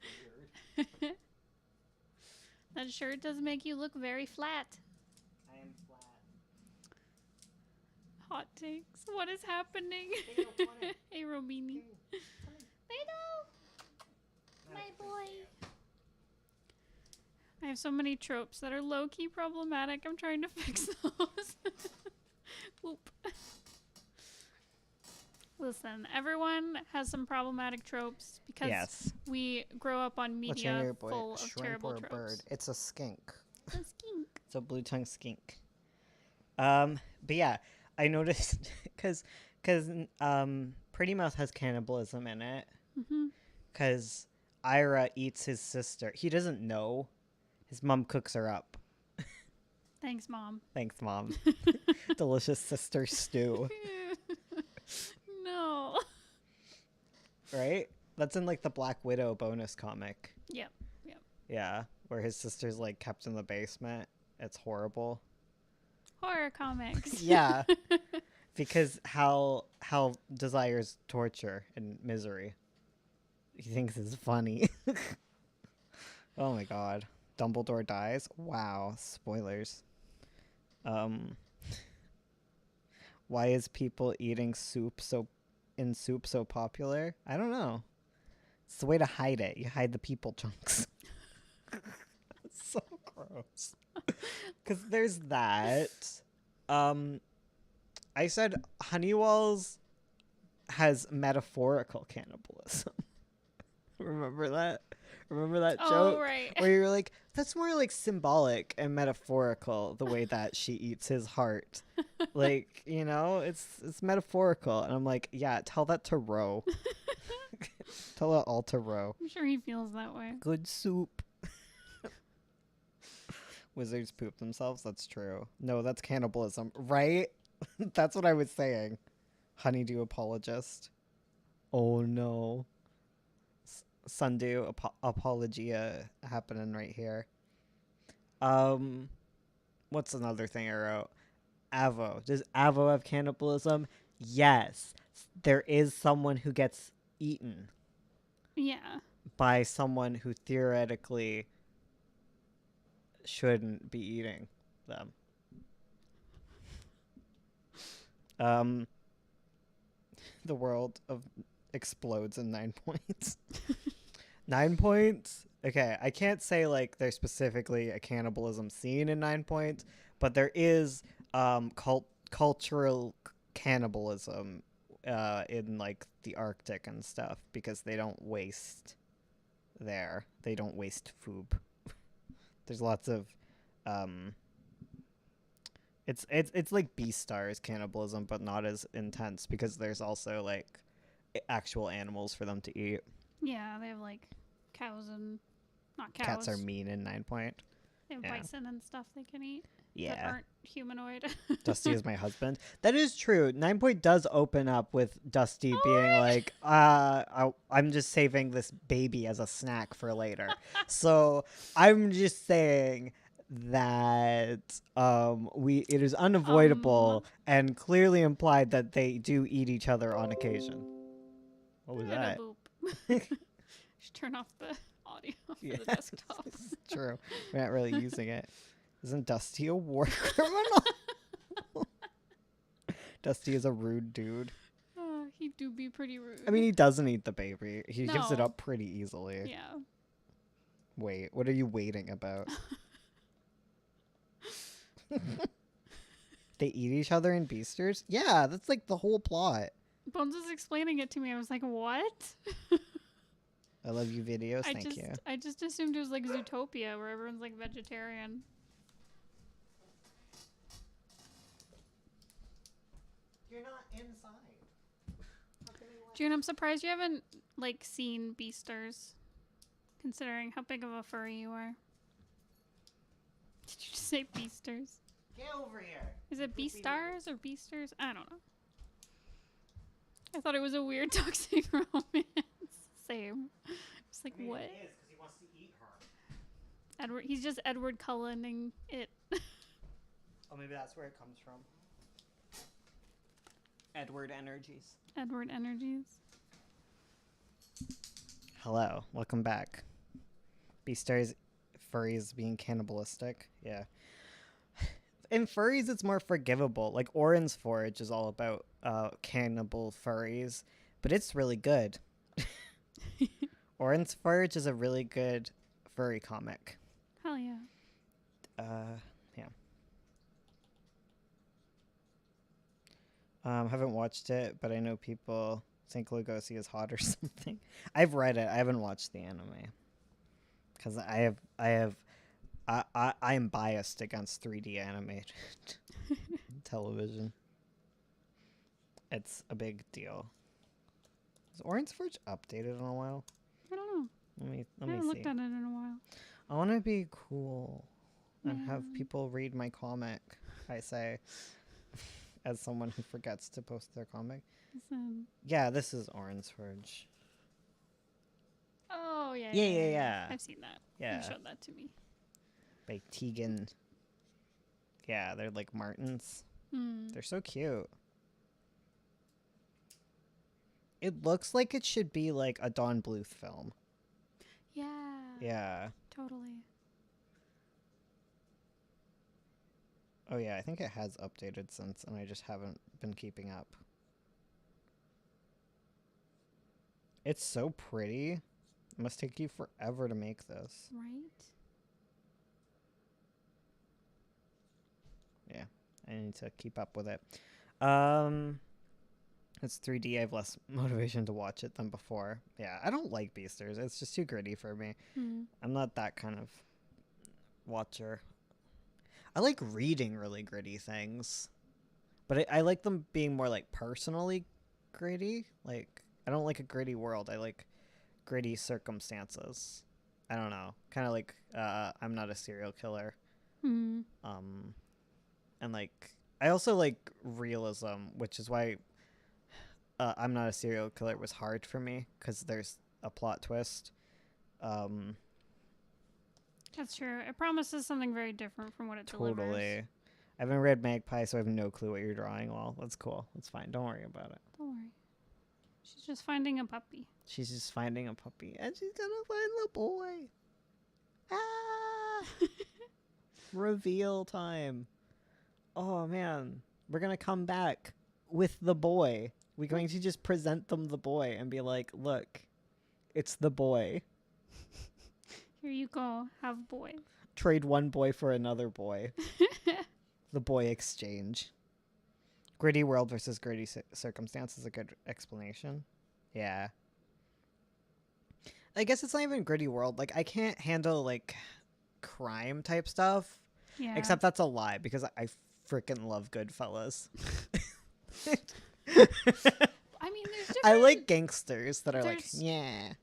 weird. That shirt does make you look very flat. I am flat. Hot takes. What is happening? Hey, no, come on in. Hey, Romini. Come on. Beto, my boy. I have so many tropes that are low-key problematic. I'm trying to fix those. Oop. Listen, everyone has some problematic tropes because Yes. we grow up on What's your media name, boy? full of Shrimp terrible or a tropes. bird? It's a skink. It's a skink. It's a blue tongue skink. But yeah, I noticed because Pretty Mouth has cannibalism in it. Mm-hmm. Because Ira eats his sister. He doesn't know. His mom cooks her up. Thanks, Mom. Thanks, Mom. Delicious sister stew. No. Right? That's in like the Black Widow bonus comic. Yep. Yeah, where his sister's like kept in the basement. It's horrible. Horror comics. Yeah. Because Hal desires torture and misery. He thinks it's funny. Oh my god. Dumbledore dies? Wow. Spoilers. Why is people eating soup so popular? I don't know. It's the way to hide it. You hide the people chunks. It's so gross. Because there's that. I said Honeywell's has metaphorical cannibalism. Remember that? Remember that joke? Oh, right. Where you're like, that's more like symbolic and metaphorical, the way that she eats his heart. Like, you know, it's metaphorical. And I'm like, yeah, tell that to Ro. Tell it all to Ro. I'm sure he feels that way. Good soup. Wizards poop themselves? That's true. No, that's cannibalism. Right? That's what I was saying. Honeydew apologist. Oh no. Sundew apologia happening right here. What's another thing I wrote? Avo. Does Avo have cannibalism? Yes. There is someone who gets eaten Yeah. by someone who theoretically shouldn't be eating them. The world explodes in 9 points. 9 points? Okay, I can't say like there's specifically a cannibalism scene in 9 points, but there is cultural cannibalism in like the Arctic and stuff because they don't waste there. They don't waste food. There's lots of it's like Beastars cannibalism, but not as intense because there's also like actual animals for them to eat. Yeah, they have like cows and not cows. Cats are mean in 9 point. They have yeah. bison and stuff they can eat. That Yeah. aren't humanoid. Dusty is my husband. That is true. 9 point does open up with Dusty being right. like, I'm just saving this baby as a snack for later. So I'm just saying that it is unavoidable and clearly implied that they do eat each other on occasion. What was that? Should turn off the audio for Yeah, the desktop. it's true. We're not really using it. Isn't Dusty a war criminal? Dusty is a rude dude. He do be pretty rude. I mean, he doesn't eat the baby. He gives it No. up pretty easily. Yeah. Wait, what are you waiting about? They eat each other in Beasters? Yeah, that's like the whole plot. Bones was explaining it to me. I was like, what? I love you videos. Thank you. I just assumed it was like Zootopia where everyone's like vegetarian. You're not inside. June, I'm surprised you haven't like seen Beastars, considering how big of a furry you are. Did you just say Beastars? Get over here. Is it Beastars or Beasters? I don't know. I thought it was a weird toxic romance. Same. Just like, what? It is because he wants to eat her. Edward, he's just Edward Cullening it. Oh, maybe that's where it comes from. Edward Energies. Edward Energies. Hello, welcome back. Beastars, furries being cannibalistic. Yeah. In furries, it's more forgivable. Like Orin's Forge is all about cannibal furries, but it's really good. Orin's Forge is a really good furry comic. Hell yeah. Yeah. Haven't watched it, but I know people think Lugosi is hot or something. I've read it. I haven't watched the anime because I am biased against 3D animated television. It's a big deal. Is Orange Forge updated in a while? I don't know. Let I me haven't see. looked at it in a while. I want to be cool and have Yeah. people read my comic. I say, as someone who forgets to post their comic. Listen. Yeah, this is Orange Forge. Oh, yeah. Yeah. I've seen that. Yeah, You showed that to me. by Tegan. Yeah, they're like Martins. Hmm. They're so cute. It looks like it should be like a Don Bluth film. Yeah. Yeah. Totally. Oh yeah, I think it has updated since, and I just haven't been keeping up. It's so pretty. It must take you forever to make this. Right? Yeah, I need to keep up with it. It's 3D. I have less motivation to watch it than before. Yeah, I don't like Beastars. It's just too gritty for me. Hmm. I'm not that kind of watcher. I like reading really gritty things, but I like them being more like personally gritty. Like, I don't like a gritty world. I like gritty circumstances. I don't know. Kind of like I'm Not a Serial Killer. Hmm. And like I also like realism, which is why I'm Not a Serial Killer was hard for me because there's a plot twist. That's true. It promises something very different from what it Totally. delivers. I haven't read Magpie, so I have no clue what you're drawing. Well, that's cool. That's fine. Don't worry about it. Don't worry. She's just finding a puppy. She's just finding a puppy, and she's gonna find the boy. Ah! Reveal time. Oh man, we're gonna come back with the boy. We're going to just present them the boy and be like, "Look, it's the boy. Here you go. Have boy. Trade one boy for another boy." The boy exchange. Gritty world versus gritty circumstance is a good explanation. Yeah. I guess it's not even gritty world. Like, I can't handle, like, crime type stuff. Yeah. Except that's a lie, because I freaking love Goodfellas. I mean, there's different... I like gangsters that are like, There's- yeah.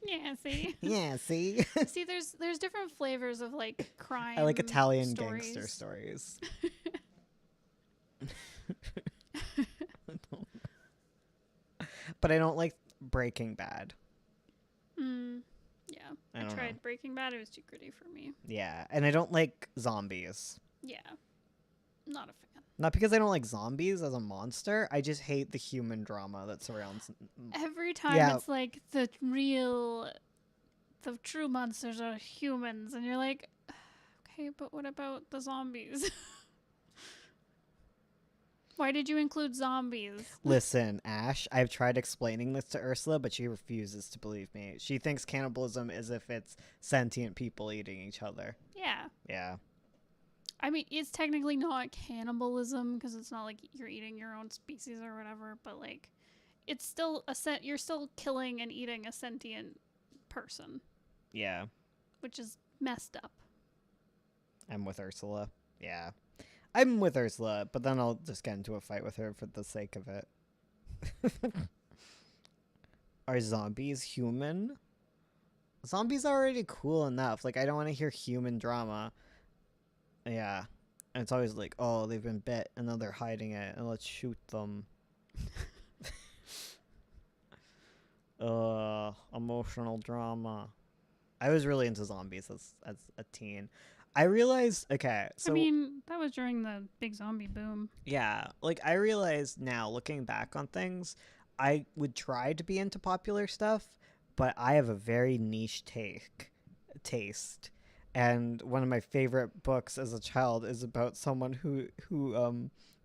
Yeah, see? Yeah, see? See, there's different flavors of, like, crime I like Italian stories. gangster stories. But I don't like Breaking Bad. Yeah. I I don't tried know. Breaking Bad. It was too gritty for me. Yeah, and I don't like zombies. Yeah. Not a fan. Not because I don't like zombies as a monster. I just hate the human drama that surrounds. Every time Yeah. it's like the true monsters are humans, and you're like, okay, but what about the zombies? Why did you include zombies? Listen, Ash, I've tried explaining this to Ursula, but she refuses to believe me. She thinks cannibalism is if it's sentient people eating each other. Yeah. Yeah. I mean, it's technically not cannibalism because it's not like you're eating your own species or whatever, but like it's still you're still killing and eating a sentient person, Yeah, which is messed up. I'm with Ursula. Yeah. I'm with Ursula, but then I'll just get into a fight with her for the sake of it. Are zombies human? Zombies are already cool enough. Like, I don't want to hear human drama. Yeah. And it's always like, oh, they've been bit, and then they're hiding it, and let's shoot them. Emotional drama. I was really into zombies as a teen. I realized, okay, so I mean, that was during the big zombie boom. yeah, like I realized now looking back on things, I would try to be into popular stuff, but I have a very niche taste. And one of my favorite books as a child is about someone who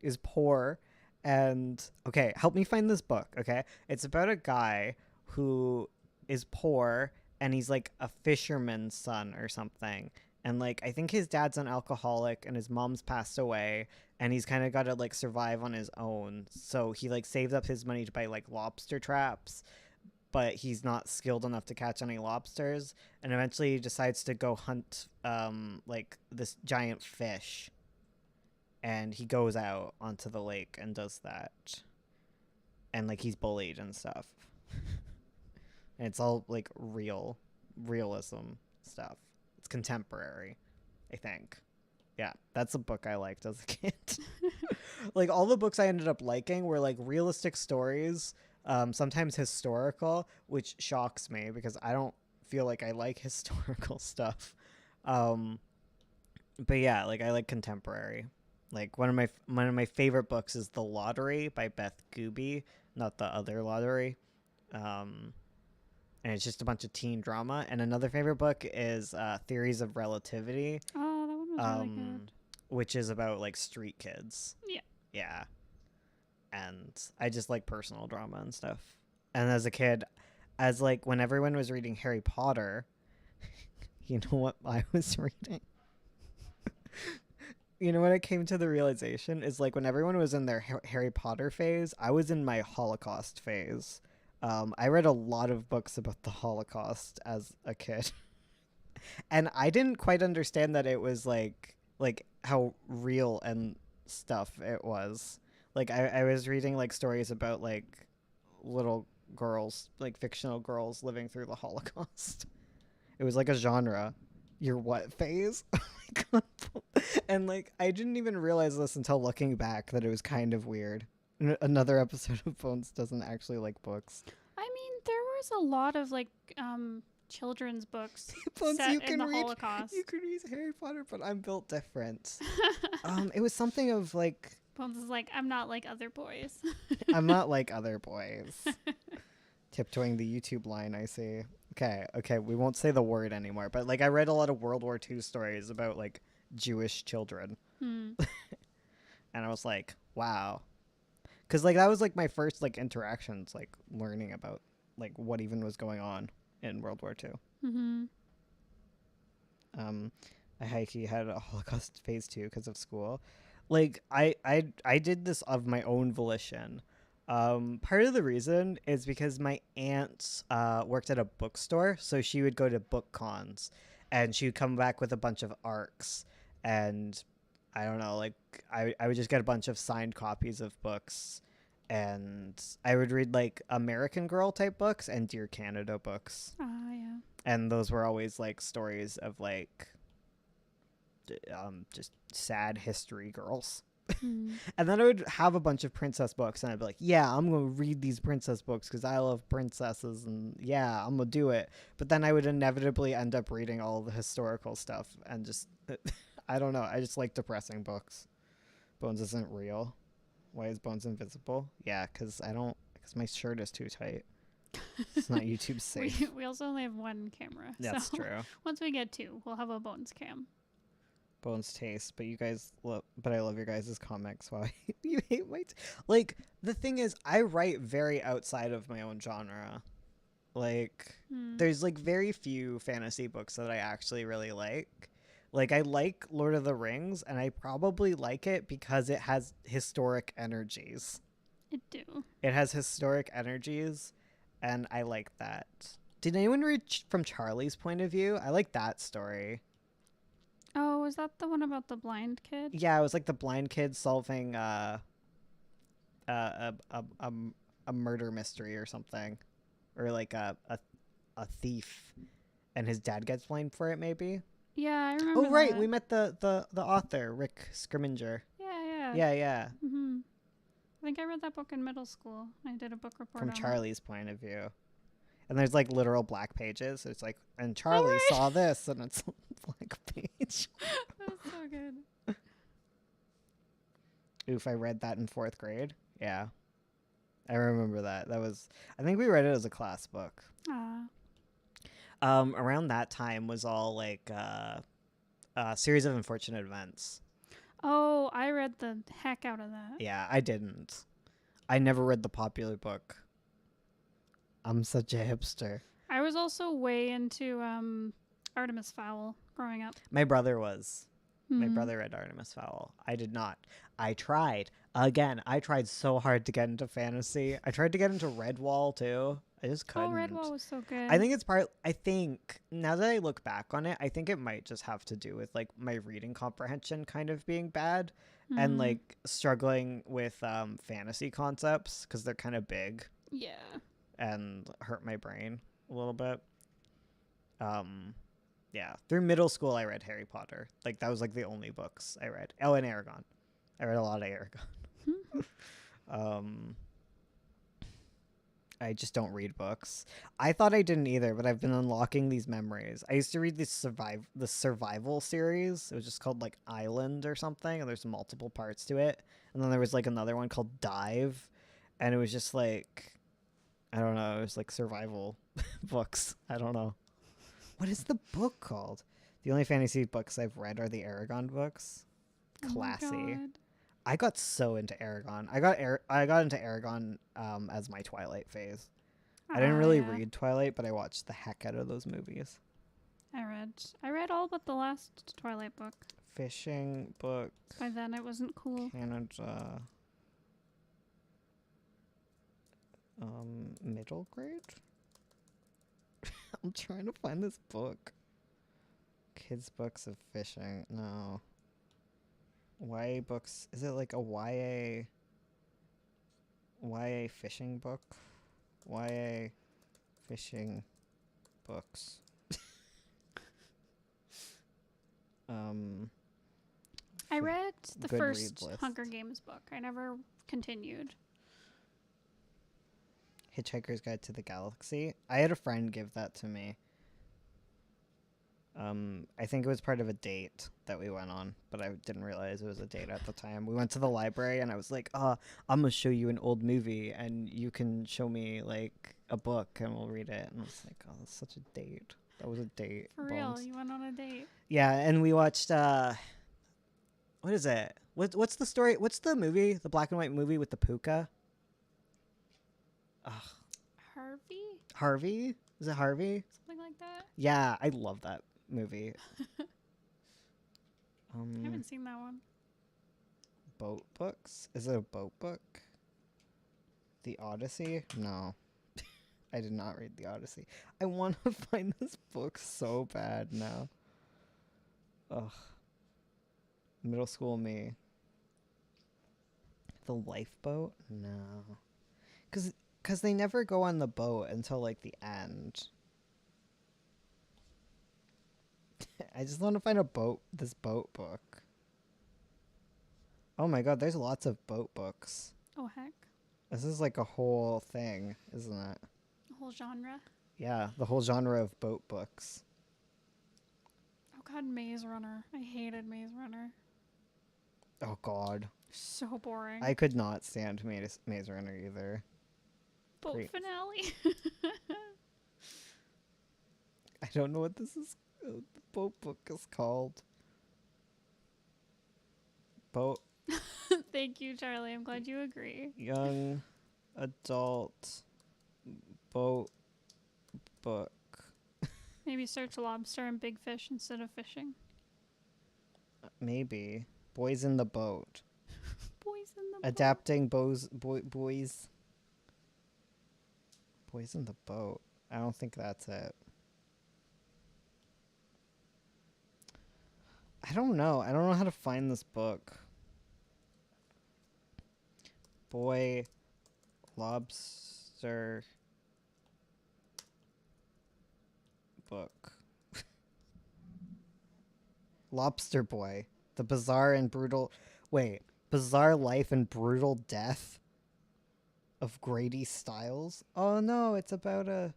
is poor and okay, help me find this book, okay? It's about a guy who is poor and he's like a fisherman's son or something. And like I think his dad's an alcoholic and his mom's passed away and he's kind of got to like survive on his own. So he like saved up his money to buy like lobster traps, but he's not skilled enough to catch any lobsters, and eventually he decides to go hunt like this giant fish. And he goes out onto the lake and does that. And like he's bullied and stuff. And it's all like realism stuff. It's contemporary, I think. Yeah, that's a book I liked as a kid. Like all the books I ended up liking were like realistic stories, sometimes historical, which shocks me because I don't feel like I like historical stuff. But yeah, like I like contemporary. Like one of my favorite books is The Lottery by Beth Gooby, not the other lottery. And it's just a bunch of teen drama. And another favorite book is Theories of Relativity, Oh, that one was really good. which is about like street kids. Yeah. Yeah. And I just like personal drama and stuff. And as a kid, as like when everyone was reading Harry Potter, you know what I was reading? You know what I came to the realization is like when everyone was in their Harry Potter phase, I was in my Holocaust phase. I read a lot of books about the Holocaust as a kid. And I didn't quite understand that it was like how real and stuff it was. Like I was reading like stories about like little girls, like fictional girls living through the Holocaust. It was like a genre. Your what phase? Oh my god. And like I didn't even realize this until looking back that it was kind of weird. Another episode of Bones doesn't actually like books. I mean, there was a lot of like children's books Bones, set you in can the read Holocaust. you can read Harry Potter, but I'm built different. It was something of like Bones is like, I'm not like other boys. I'm not like other boys. Tiptoeing the YouTube line, I see. Okay, we won't say the word anymore, but like I read a lot of World War II stories about like Jewish children. And I was like, wow. Cuz like that was like my first like interactions like learning about like what even was going on in World War II. Mm-hmm. I hikey had a Holocaust phase too because of school. Like I did this of my own volition. Part of the reason is because my aunt worked at a bookstore, so she would go to book cons, and she would come back with a bunch of ARCs, and I don't know, like I would just get a bunch of signed copies of books, and I would read like American Girl type books and Dear Canada books, Yeah. and those were always like stories of like just sad history girls. Mm. And then I would have a bunch of princess books, and I'd be like, yeah, I'm going to read these princess books because I love princesses, and yeah, I'm going to do it. But then I would inevitably end up reading all the historical stuff, and just, I don't know, I just like depressing books. Bones isn't real. Why is Bones invisible? Yeah, because because my shirt is too tight. It's not YouTube safe. We also only have one camera. That's so true. Once we get two, we'll have a Bones cam. Bones taste, but you guys but I love your guys' comics. Wow, you hate my like the thing is I write very outside of my own genre. Like there's like very few fantasy books that I actually really like. Like, I like Lord of the Rings, and I probably like it because it has historic energies. It do. It has historic energies, and I like that. Did anyone read from Charlie's point of view? I like that story. Oh, was that the one about the blind kid? Yeah, it was like the blind kid solving a, a, a, a murder mystery or something, or like a thief, and his dad gets blamed for it. Maybe. Yeah, I remember. Oh right, that. we met the author Rick Scrimminger. Yeah. Yeah. Mm-hmm. I think I read that book in middle school. I did a book report From on Charlie's point of view. And there's like literal black pages. It's like, and it. Charlie right. saw this, and it's black page. That was so good. Oof, I read that in 4th grade. Yeah. I remember that. That was, I think we read it as a class book. Around that time was all like a series of unfortunate events. Oh, I read the heck out of that. Yeah, I didn't. I never read the popular book. I'm such a hipster. I was also way into Artemis Fowl growing up. My brother was. My Mhm. brother read Artemis Fowl. I did not. I tried. Again, I tried so hard to get into fantasy. I tried to get into Redwall too. I just couldn't. Oh, Redwall was so good. I think it's part. I think now that I look back on it, I think it might just have to do with like my reading comprehension kind of being bad, and Mhm. like struggling with fantasy concepts because they're kind of big Yeah. and hurt my brain a little bit. Yeah. Through middle school, I read Harry Potter. Like that was like the only books I read. Oh, and Aragon. I read a lot of Aragon. I just don't read books. I thought I didn't either, but I've been unlocking these memories. I used to read the survival series. It was just called like Island or something, and there's multiple parts to it. And then there was like another one called Dive, and it was just like I don't know, it was like survival books. I don't know. What is the book called? The only fantasy books I've read are the Aragon books. Oh my Classy. God. I got so into Aragon. I got into Aragon as my Twilight phase. I didn't really Yeah. read Twilight, but I watched the heck out of those movies. I read all but the last Twilight book. Fishing book, By then it wasn't cool. Canada. Middle grade? I'm trying to find this book. Kids books of fishing. No. YA books. Is it like a YA fishing book? YA fishing books. I read the Good first read list. Hunger Games book. I never continued. Hitchhiker's Guide to the Galaxy. I had a friend give that to me. I think it was part of a date that we went on, but I didn't realize it was a date at the time. We went to the library and I was like, I'm gonna show you an old movie and you can show me like a book and we'll read it. And I was like, oh, that's such a date. That was a date. For real, Bones. you went on a date. Yeah, and we watched what is it? What's the story? What's the movie? The black and white movie with the puka? Ugh. Harvey? Is it Harvey? Something like that. Yeah, I love that movie. I haven't seen that one. Boat books? Is it a boat book? The Odyssey? No. I did not read The Odyssey. I want to find this book so bad now. Ugh. Middle school me. The Lifeboat? No. Because they never go on the boat until like the end. I just want to find this boat book. Oh my god, there's lots of boat books. Oh heck, This is like a whole thing, isn't it? a whole genre. Yeah, the whole genre of boat books. Oh god, Maze Runner. I hated Maze Runner. Oh god. So boring. I could not stand Maze Runner either. Boat Great. finale. I don't know what this is. The boat book is called. Boat Thank you, Charlie. I'm glad you agree. young adult boat book. Maybe search lobster and big fish instead of fishing. Maybe. Boys in the Boat. Boys in the boat. Adapting boys. Boys in the Boat. I don't think that's it. I don't know. I don't know how to find this book. Boy, lobster, book. Lobster Boy. The bizarre and brutal. Wait. Bizarre life and brutal death of Grady Stiles. Oh no, it's about a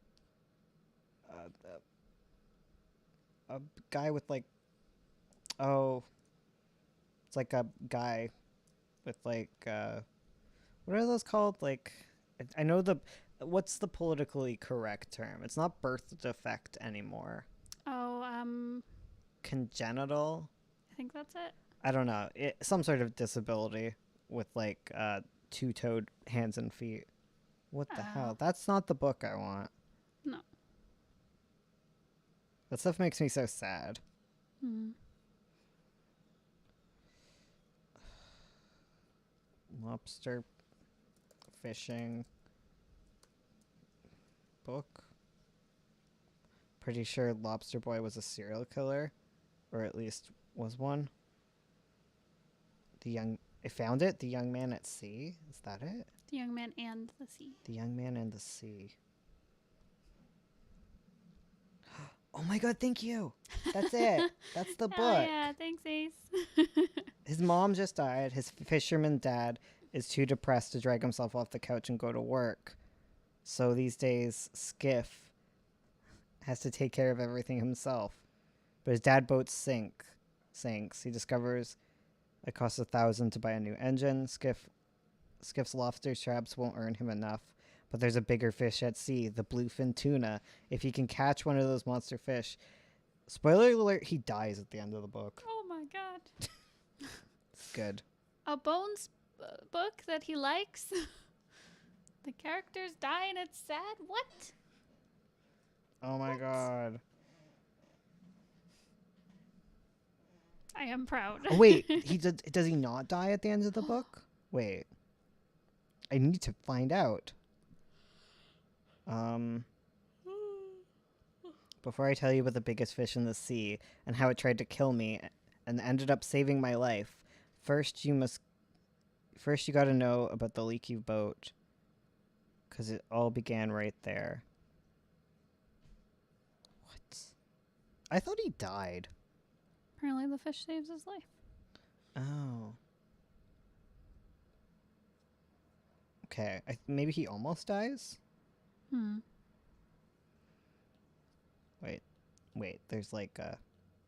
guy with like. Oh. It's like a guy with like. What are those called? Like, I know the. What's the politically correct term? It's not birth defect anymore. Oh, Congenital? I think that's it. I don't know. Some sort of disability with like two-toed hands and feet. What the hell? That's not the book I want. No. That stuff makes me so sad. Hmm. Lobster fishing book. Pretty sure Lobster Boy was a serial killer, or at least was one. I found it. The Young Man at Sea. Is that it? The Young Man and the Sea. The Young Man and the Sea. Oh my god, thank you. That's it. That's the Hell book. yeah, thanks, Ace. His mom just died. His fisherman dad is too depressed to drag himself off the couch and go to work. So these days, Skiff has to take care of everything himself. But his dad boat sinks. He discovers it costs $1,000 to buy a new engine. Skiff's lobster traps won't earn him enough. But there's a bigger fish at sea, the bluefin tuna. If he can catch one of those monster fish... Spoiler alert, he dies at the end of the book. Oh my god. It's good. A Bones book that he likes. The characters die and it's sad. What? Oh my god. I am proud. Oh, wait, does he not die at the end of the book? Wait. I need to find out. Before I tell you about the biggest fish in the sea and how it tried to kill me and ended up saving my life, first you gotta know about the leaky boat. Because it all began right there. What? I thought he died. Apparently the fish saves his life. Oh. Okay, maybe he almost dies? Wait, there's like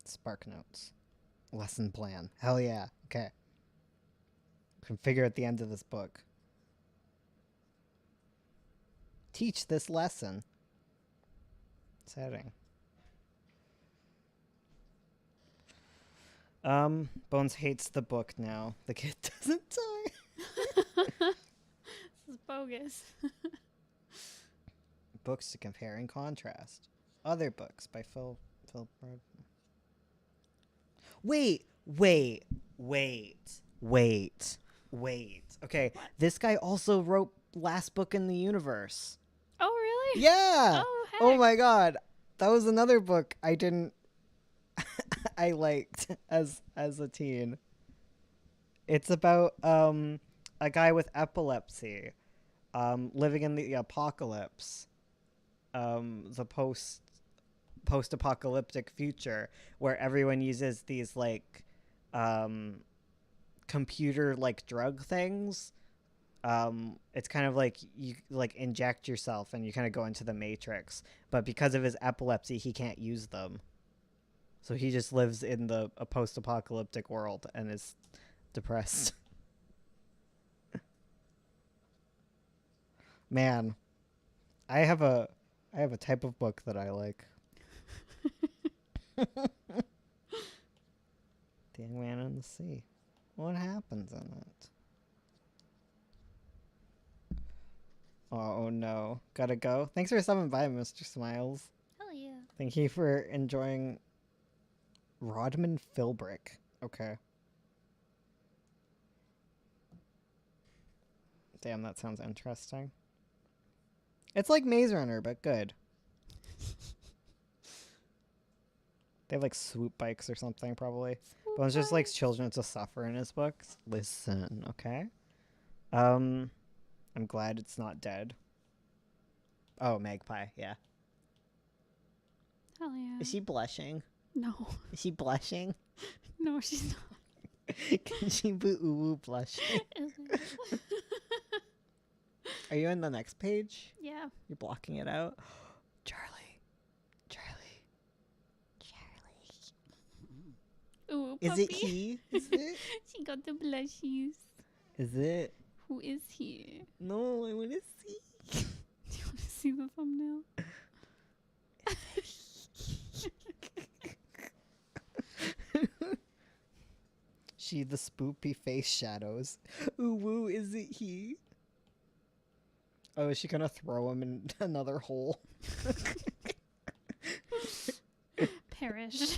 Spark Notes. Lesson plan. Hell yeah. Okay. Can figure at the end of this book. Teach this lesson. Setting. Bones hates the book now. The kid doesn't die. This is bogus. Books to compare and contrast. Other books by Phil Broad. Wait. Okay, What? this guy also wrote Last Book in the Universe. Oh, really? Yeah. Oh, heck. Oh my god. That was another book I didn't I liked as a teen. It's about a guy with epilepsy living in the apocalypse. The post-apocalyptic future where everyone uses these like computer like drug things. It's kind of like you like inject yourself and you kind of go into the Matrix, but because of his epilepsy he can't use them, so he just lives in a post-apocalyptic world and is depressed. Man, I have a type of book that I like. The Young Man in the Sea. What happens in it? Oh no. Gotta go. Thanks for stopping by, Mr. Smiles. Hell yeah. Thank you for enjoying Rodman Philbrick. Okay. Damn, that sounds interesting. It's like Maze Runner, but good. They have like swoop bikes or something, probably. But it's just like children to suffer in his books. Listen, okay? I'm glad it's not dead. Oh, Magpie, yeah. Hell yeah. Is she blushing? No. Is she blushing? No, she's not. Can she be ooh blushing? Are you on the next page? Yeah. You're blocking it out? Charlie. Ooh, Is puppy. it he? Is it? She got the blushies. Is it? Who is he? No, I want to see. Do you want to see the thumbnail? She the spoopy face shadows. Ooh woo, is it he? Oh, is she gonna throw him in another hole? Perish.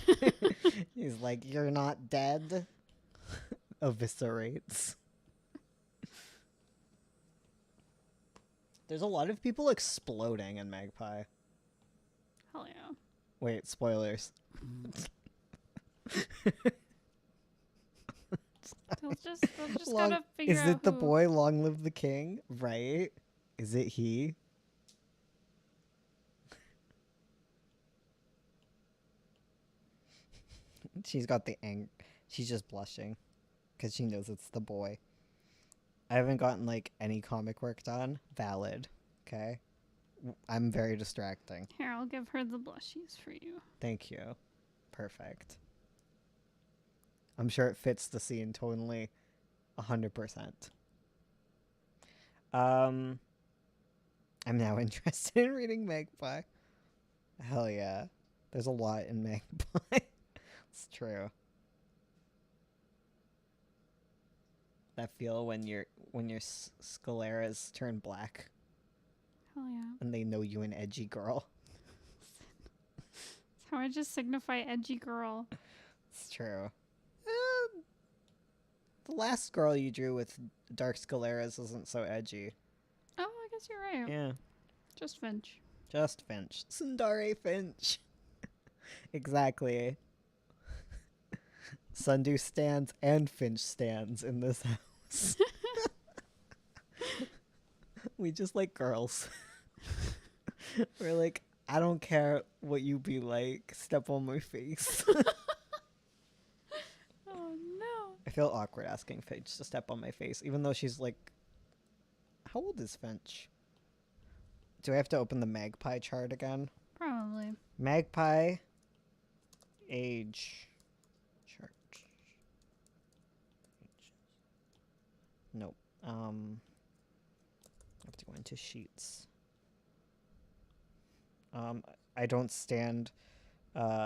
He's like, you're not dead. Eviscerates. There's a lot of people exploding in Magpie. Hell yeah. Wait, spoilers. They'll just Long- gotta figure Is out it the who. boy Long Live the King? Right? Is it he? She's got the she's just blushing because she knows it's the boy. I haven't gotten like any comic work done. Valid. Okay. I'm very distracting. Here, I'll give her the blushies for you. Thank you. Perfect. I'm sure it fits the scene totally 100%. I'm now interested in reading Magpie. Hell yeah. There's a lot in Magpie. It's true. That feel when your scleras turn black Hell yeah. and they know you an edgy girl. That's how I just signify edgy girl. It's true. The last girl you drew with dark scleras isn't so edgy. Oh, I guess you're right. Yeah. Just Finch. Just Finch. Sundari Finch. Exactly. Sundew stands and Finch stands in this house. We just like girls. We're like, I don't care what you be like. Step on my face. Oh no. I feel awkward asking Finch to step on my face, even though she's like, how old is Finch? Do I have to open the Magpie chart again? Probably. Magpie age chart. Nope. I have to go into sheets. I don't stand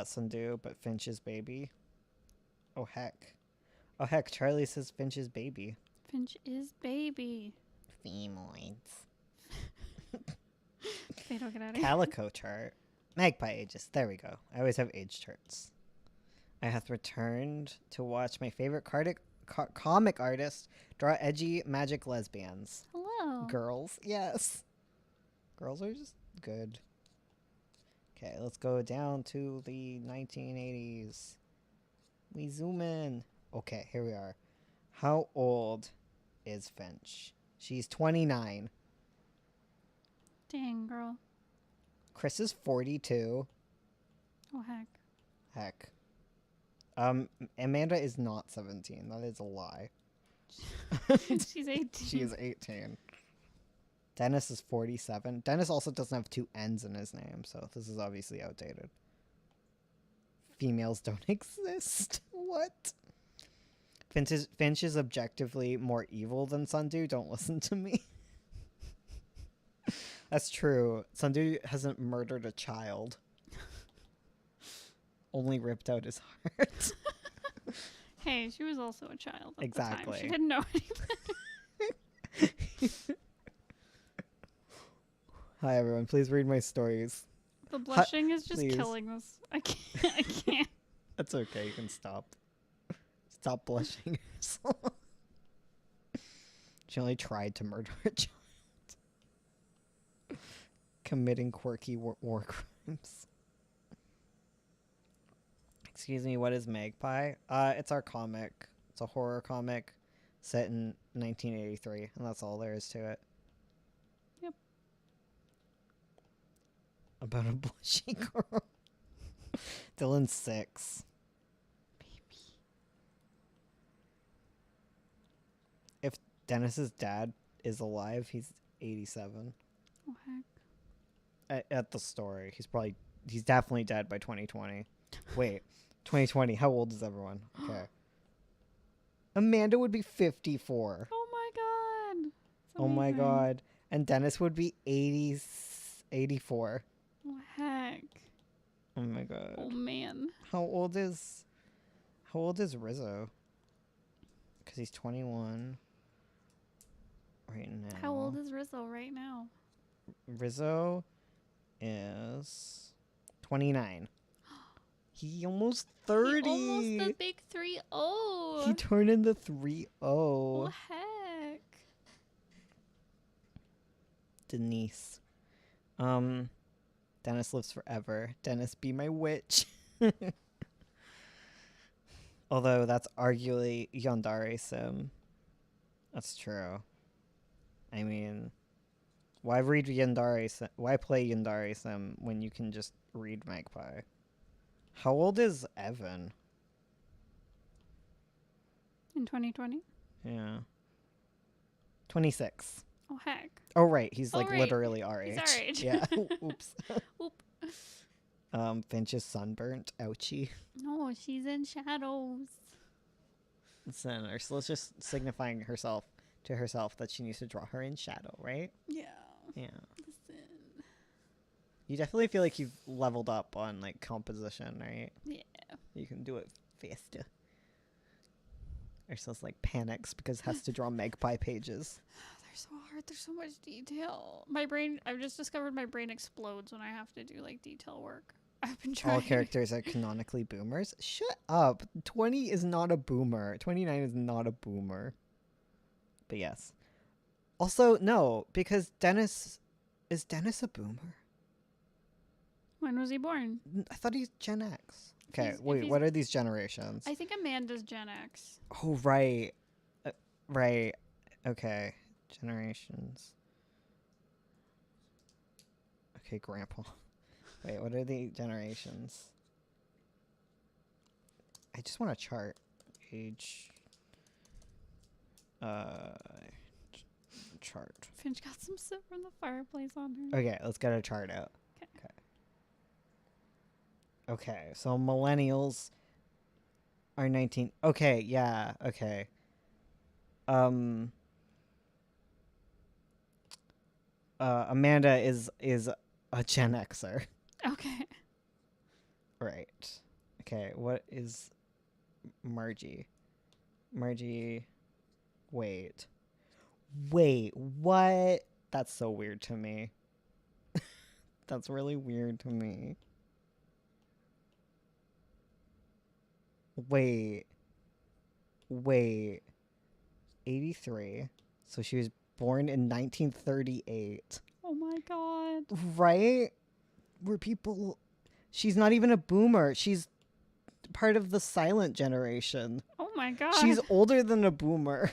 Sundew, but Finch's baby. Oh heck. Oh heck, Charlie says Finch's baby. Finch is baby. Femoids. They don't get out of here. Calico chart. Magpie ages. There we go. I always have age charts. I hath returned to watch my favorite comic artist draw edgy magic lesbians. Hello. Girls. Yes. Girls are just good. Okay, let's go down to the 1980s. We zoom in. Okay, here we are. How old is Finch? She's 29. Dang, girl. Chris is 42. Oh, heck. Heck. Amanda is not 17. That is a lie. She's 18. She is 18. Dennis is 47. Dennis also doesn't have two N's in his name, so this is obviously outdated. Females don't exist. What? Finch is objectively more evil than Sundew. Don't listen to me. That's true. Sundew hasn't murdered a child. Only ripped out his heart. Hey, she was also a child at the Exactly. time. She didn't know any better. Hi everyone, please read my stories. The blushing is just please. killing this. I can't. That's okay, you can stop. Stop blushing. She only tried to murder a child. Committing quirky war crimes. Excuse me, what is Magpie? It's our comic. It's a horror comic set in 1983, and that's all there is to it. Yep. About a blushy girl. Dylan's 6. Baby. If Dennis's dad is alive, he's 87. Oh heck. At the story, he's definitely dead by 2020. Wait, 2020. How old is everyone? Okay. Amanda would be 54. Oh my god. It's Oh my amazing. god. And Dennis would be 84. Oh heck. Oh my god. Oh man. How old is Rizzo? Cuz he's 21 right now. How old is Rizzo right now? Rizzo is 29. He almost 30. Almost the big 3-0. He turned into 3-0. Oh heck. Denise. Dennis lives forever. Dennis, be my witch. Although that's arguably Yandere Sim. That's true. I mean, why read Yandere Sim? Why play Yandere Sim when you can just read Magpie? How old is Evan? In 2020? Yeah. 26. Oh heck. Oh, right. He's Oh, like right. literally our age. He's our age. Yeah. Oops. Oop. Finch is sunburnt. Ouchie. No, she's in shadows. Listen, Ursula's just signifying to herself that she needs to draw her in shadow, right? Yeah. Yeah. Listen. You definitely feel like you've leveled up on like composition, right? Yeah. You can do it faster. Ursula's like panics because has to draw Magpie pages. They're so hard. There's so much detail. My brain, I've just discovered my brain explodes when I have to do like detail work. I've been trying. All characters are canonically boomers. Shut up. 20 is not a boomer. 29 is not a boomer. But yes. Also, no, because Dennis is a boomer? When was he born? I thought he's Gen X. Okay, If wait, he's- what are these generations? I think Amanda's Gen X. Oh, right. Right. Okay. Generations. Okay, Grandpa. Wait, what are the generations? I just want a chart. Age. Chart. Finch got some soot from the fireplace on her. Okay, let's get a chart out. 'Kay. Okay, so millennials are 19. Okay, yeah, okay. Amanda is a Gen Xer. Okay. Right. Okay, what is Margie? Margie, wait, what? That's so weird to me. That's really weird to me. Wait. 83. So she was born in 1938. Oh my god. Right? Where people... She's not even a boomer. She's part of the silent generation. Oh my god. She's older than a boomer.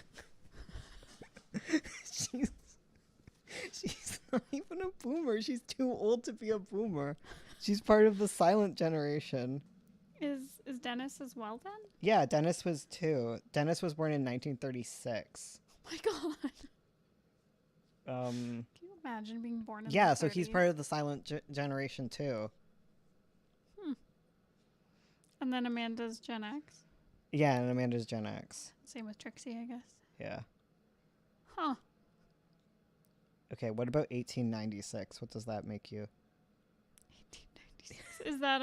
she's not even a boomer. She's too old to be a boomer. She's part of the silent generation. Is Dennis as well then? Yeah, Dennis was too. Dennis was born in 1936. Oh my god. Um, Can you imagine being born in yeah, the so he's 30s? part of the silent generation too. And then Amanda's Gen X. Yeah, and Amanda's Gen X. Same with Trixie, I guess. Yeah. Huh. Okay, what about 1896? What does that make you? 1896. Is that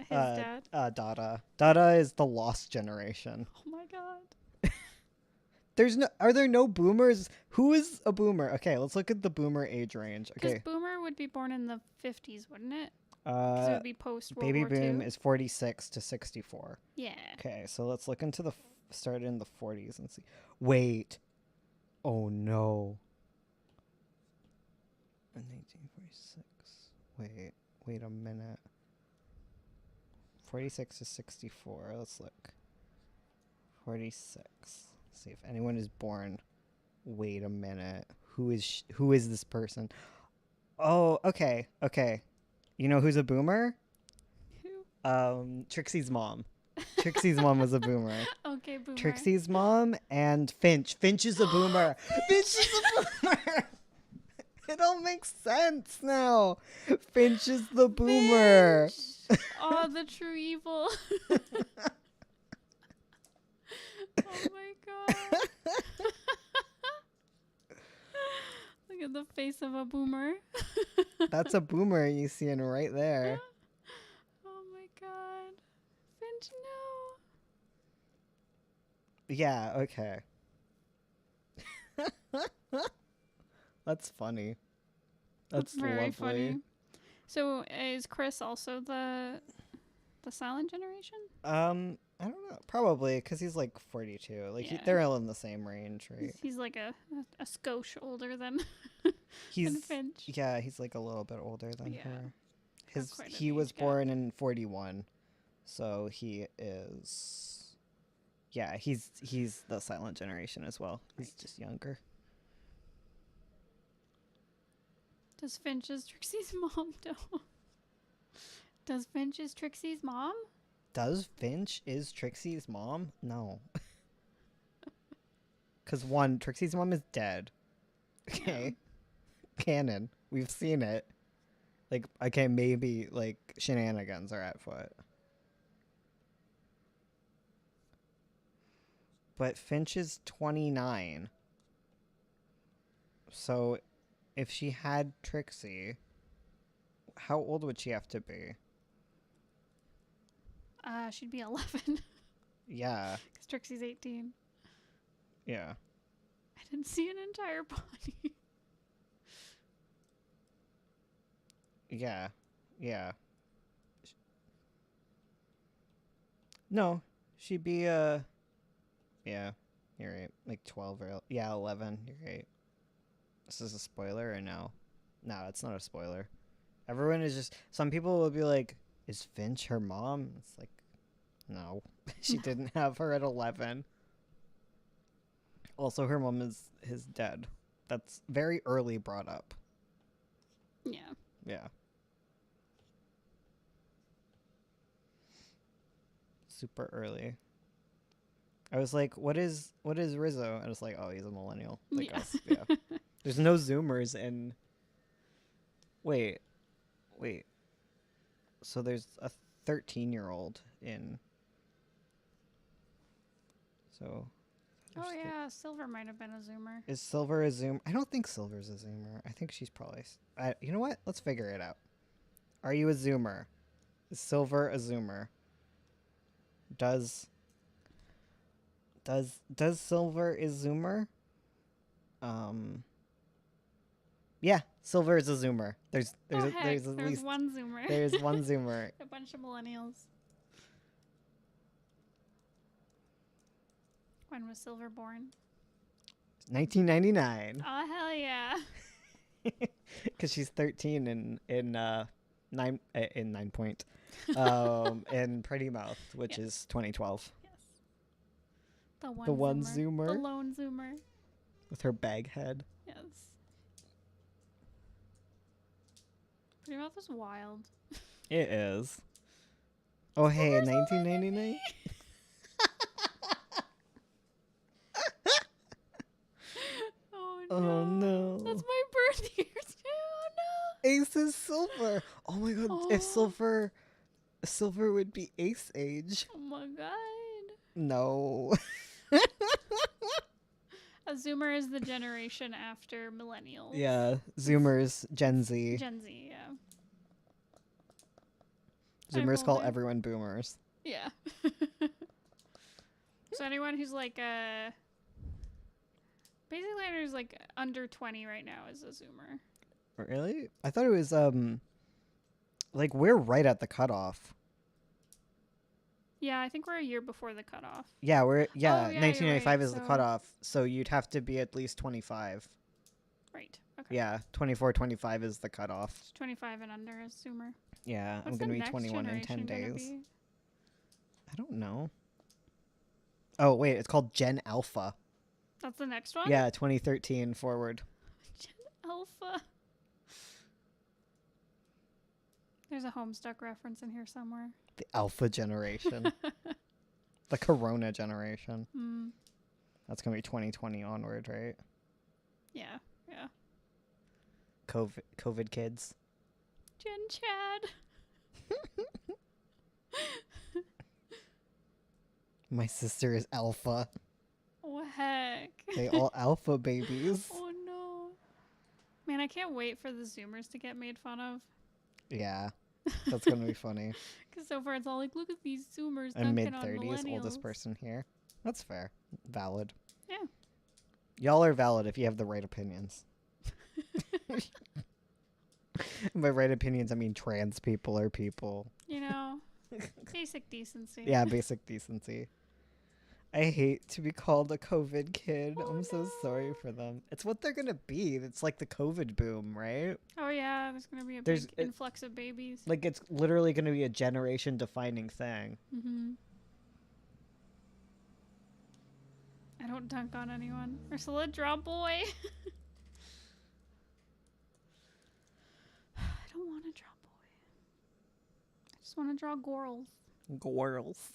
his dad? Dada. Dada is the lost generation. Oh my god. Are there no boomers? Who is a boomer? Okay, let's look at the boomer age range. Because Okay. Boomer would be born in the 50s, wouldn't it? Because it would be post World Baby War boom II. is 46 to 64. Yeah. Okay, so let's look into start in the 40s and see. Wait. Oh no. In 1946. Wait a minute. 46 to 64. Let's look. 46. See if anyone is born. Wait a minute. Who is this person? Oh, okay. You know who's a boomer? Who? Trixie's mom. Trixie's mom was a boomer. Okay, boomer. Trixie's mom and Finch. Finch is a boomer. Finch is a boomer. It all makes sense now. Finch is the boomer. Finch. Oh, the true evil. Oh my god. Look at the face of a boomer. That's a boomer you see in right there. Oh my god. Finch, no. Yeah, okay. That's funny. That's very lovely. funny. So is Chris also the silent generation? I don't know. Probably because he's like 42. Like Yeah. they're all in the same range, right? He's like a skosh older than He's Finch. yeah, he's like a little bit older than Yeah. her. That's quite an He was age gap. born in 41, so he is. Yeah, he's the silent generation as well. He's just younger. Does Finch is Trixie's mom though? Does Finch is Trixie's mom? Does Finch is Trixie's mom? No. Because one, Trixie's mom is dead. Okay. Canon. We've seen it. Like, okay, maybe, like, shenanigans are at foot. But Finch is 29. So, if she had Trixie, how old would she have to be? She'd be 11 Yeah. because Trixie's 18. Yeah. I didn't see an entire body. Yeah. Yeah. No, she'd be, yeah, you're right. Like 12 or, 11. You're right. This is a spoiler or no? No, it's not a spoiler. Everyone is just, some people will be like, is Finch her mom? It's like, no, she didn't have her at 11. Also, her mom is dead. That's very early brought up. Yeah. Yeah. Super early. I was like, what is Rizzo? And I was like, oh, he's a millennial. Like Yeah. us. Yeah. There's no Zoomers in. Wait. So there's a 13-year-old in. So. Oh yeah, Silver might have been a Zoomer. Is Silver a Zoom? I don't think Silver's a Zoomer. I think she's probably. You know what? Let's figure it out. Are you a Zoomer? Is Silver a Zoomer? Does Silver is Zoomer? Yeah, Silver is a Zoomer. There's There's at least one Zoomer. there's one Zoomer. A bunch of millennials. When was Silver born? 1999. Oh hell yeah! Because she's 13 in 9 point, in Pretty Mouth, which Yes. is 2012. Yes. The one. The one The Zoomer lone Zoomer. with her bag head. Yes. Pretty Mouth is wild. It is. Oh hey, Silver's older than 1999. me. Oh no. Oh no. That's my birth year too. Oh no. Ace is Silver. Oh my god, if Oh. Silver would be Ace age. Oh my god. No. A Zoomer is the generation after millennials. Yeah, Zoomers, Gen Z. Gen Z, yeah. Zoomers call older. everyone boomers. Yeah. So anyone who's like basically anyone who's like under 20 right now is a Zoomer. Really? I thought it was like we're right at the cutoff. Yeah, I think we're a year before the cutoff. Yeah, Oh, yeah, you're 1995 right, is the so- cutoff, so you'd have to be at least 25. Right. Okay. Yeah, 24, 25 is the cutoff. It's 25 and under as Zoomer. Yeah, What's I'm the going to be next 21 in 10 generation gonna days. be? I don't know. Oh, wait, it's called Gen Alpha. That's the next one? Yeah, 2013 forward. Alpha. There's a Homestuck reference in here somewhere. The Alpha generation. The Corona generation. Mm, That's going to be 2020 onward, right? yeah, yeah. COVID kids. Gen Chad. My sister is Alpha. Oh, heck. They all Alpha babies. Oh, no. Man, I can't wait for the Zoomers to get made fun of. Yeah, that's going to be funny. Because so far it's all like, look at these Zoomers I'm dunking mid on 30s, millennials. oldest person here. That's fair. Valid. Yeah. Y'all are valid if you have the right opinions. By right opinions, I mean trans people are people. You know, basic decency. Yeah, basic decency. I hate to be called a COVID kid. Oh, I'm so sorry for them. It's what they're gonna be. It's like the COVID boom, right? Oh, yeah, there's going to be a There's- big it- influx of babies. Like it's literally gonna be a generation defining thing. Mm-hmm. I don't dunk on anyone. Ursula, draw boy. I don't want to draw boy. I just want to draw girls. Girls.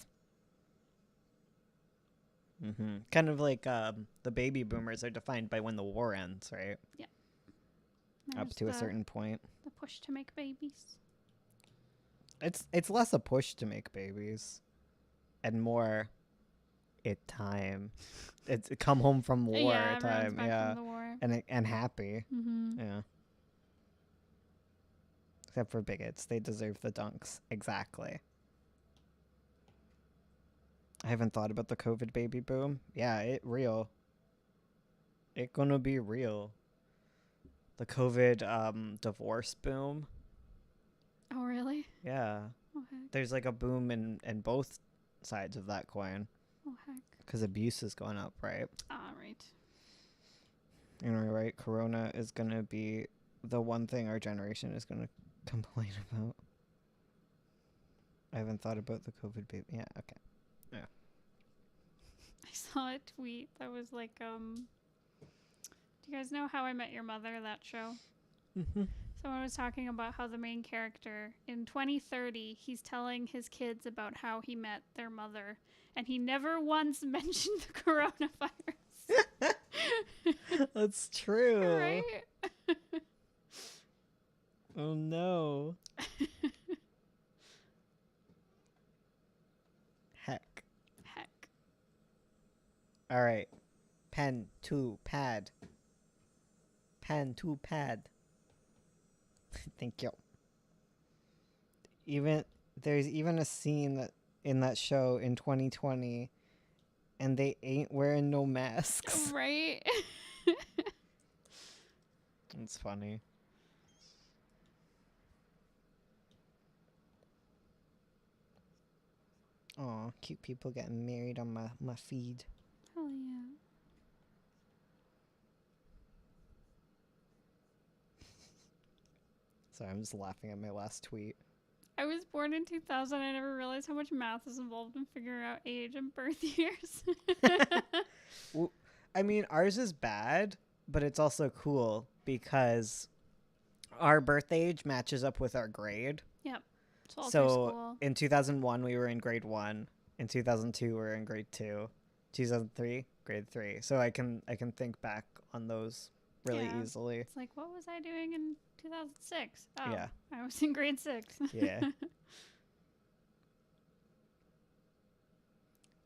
Kind of like the baby boomers are defined by when the war ends, right? Up There's to a the- certain point. The push to make babies. It's less a push to make babies, and more, it time. It's come home from war yeah, everyone's time, back yeah, from the war. and happy, Mm-hmm. yeah. Except for bigots, they deserve the dunks exactly. I haven't thought about the COVID baby boom. Yeah, it real. It gonna be real. The COVID divorce boom. Oh, really? Yeah, Oh, heck. there's like a boom in both sides of that coin Oh, heck. because abuse is going up, right? Ah, right. You know, right? Corona is gonna be the one thing our generation is gonna complain about. I haven't thought about the COVID baby. Yeah, okay. I saw a tweet that was like, do you guys know How I Met Your Mother, that show? Mm-hmm. Someone was talking about how the main character, in 2030, he's telling his kids about how he met their mother, and he never once mentioned the coronavirus. That's true. Right? Oh no. Heck. Heck. All right. Pen to pad. Pen to pad. Thank you. There's even a scene that in that show in 2020 and they ain't wearing no masks. Right? It's funny. Aw, cute people getting married on my feed. Hell yeah. Sorry, I'm just laughing at my last tweet. I was born in 2000. I never realized how much math is involved in figuring out age and birth years. I mean, ours is bad, but it's also cool because our birth age matches up with our grade. It's all through So school. in 2001, we were in grade 1. In 2002, we were in grade 2. 2003, grade 3. So I can think back on those really Yeah. easily. It's like, what was I doing in 2006? Oh, Yeah. I was in grade 6. Yeah.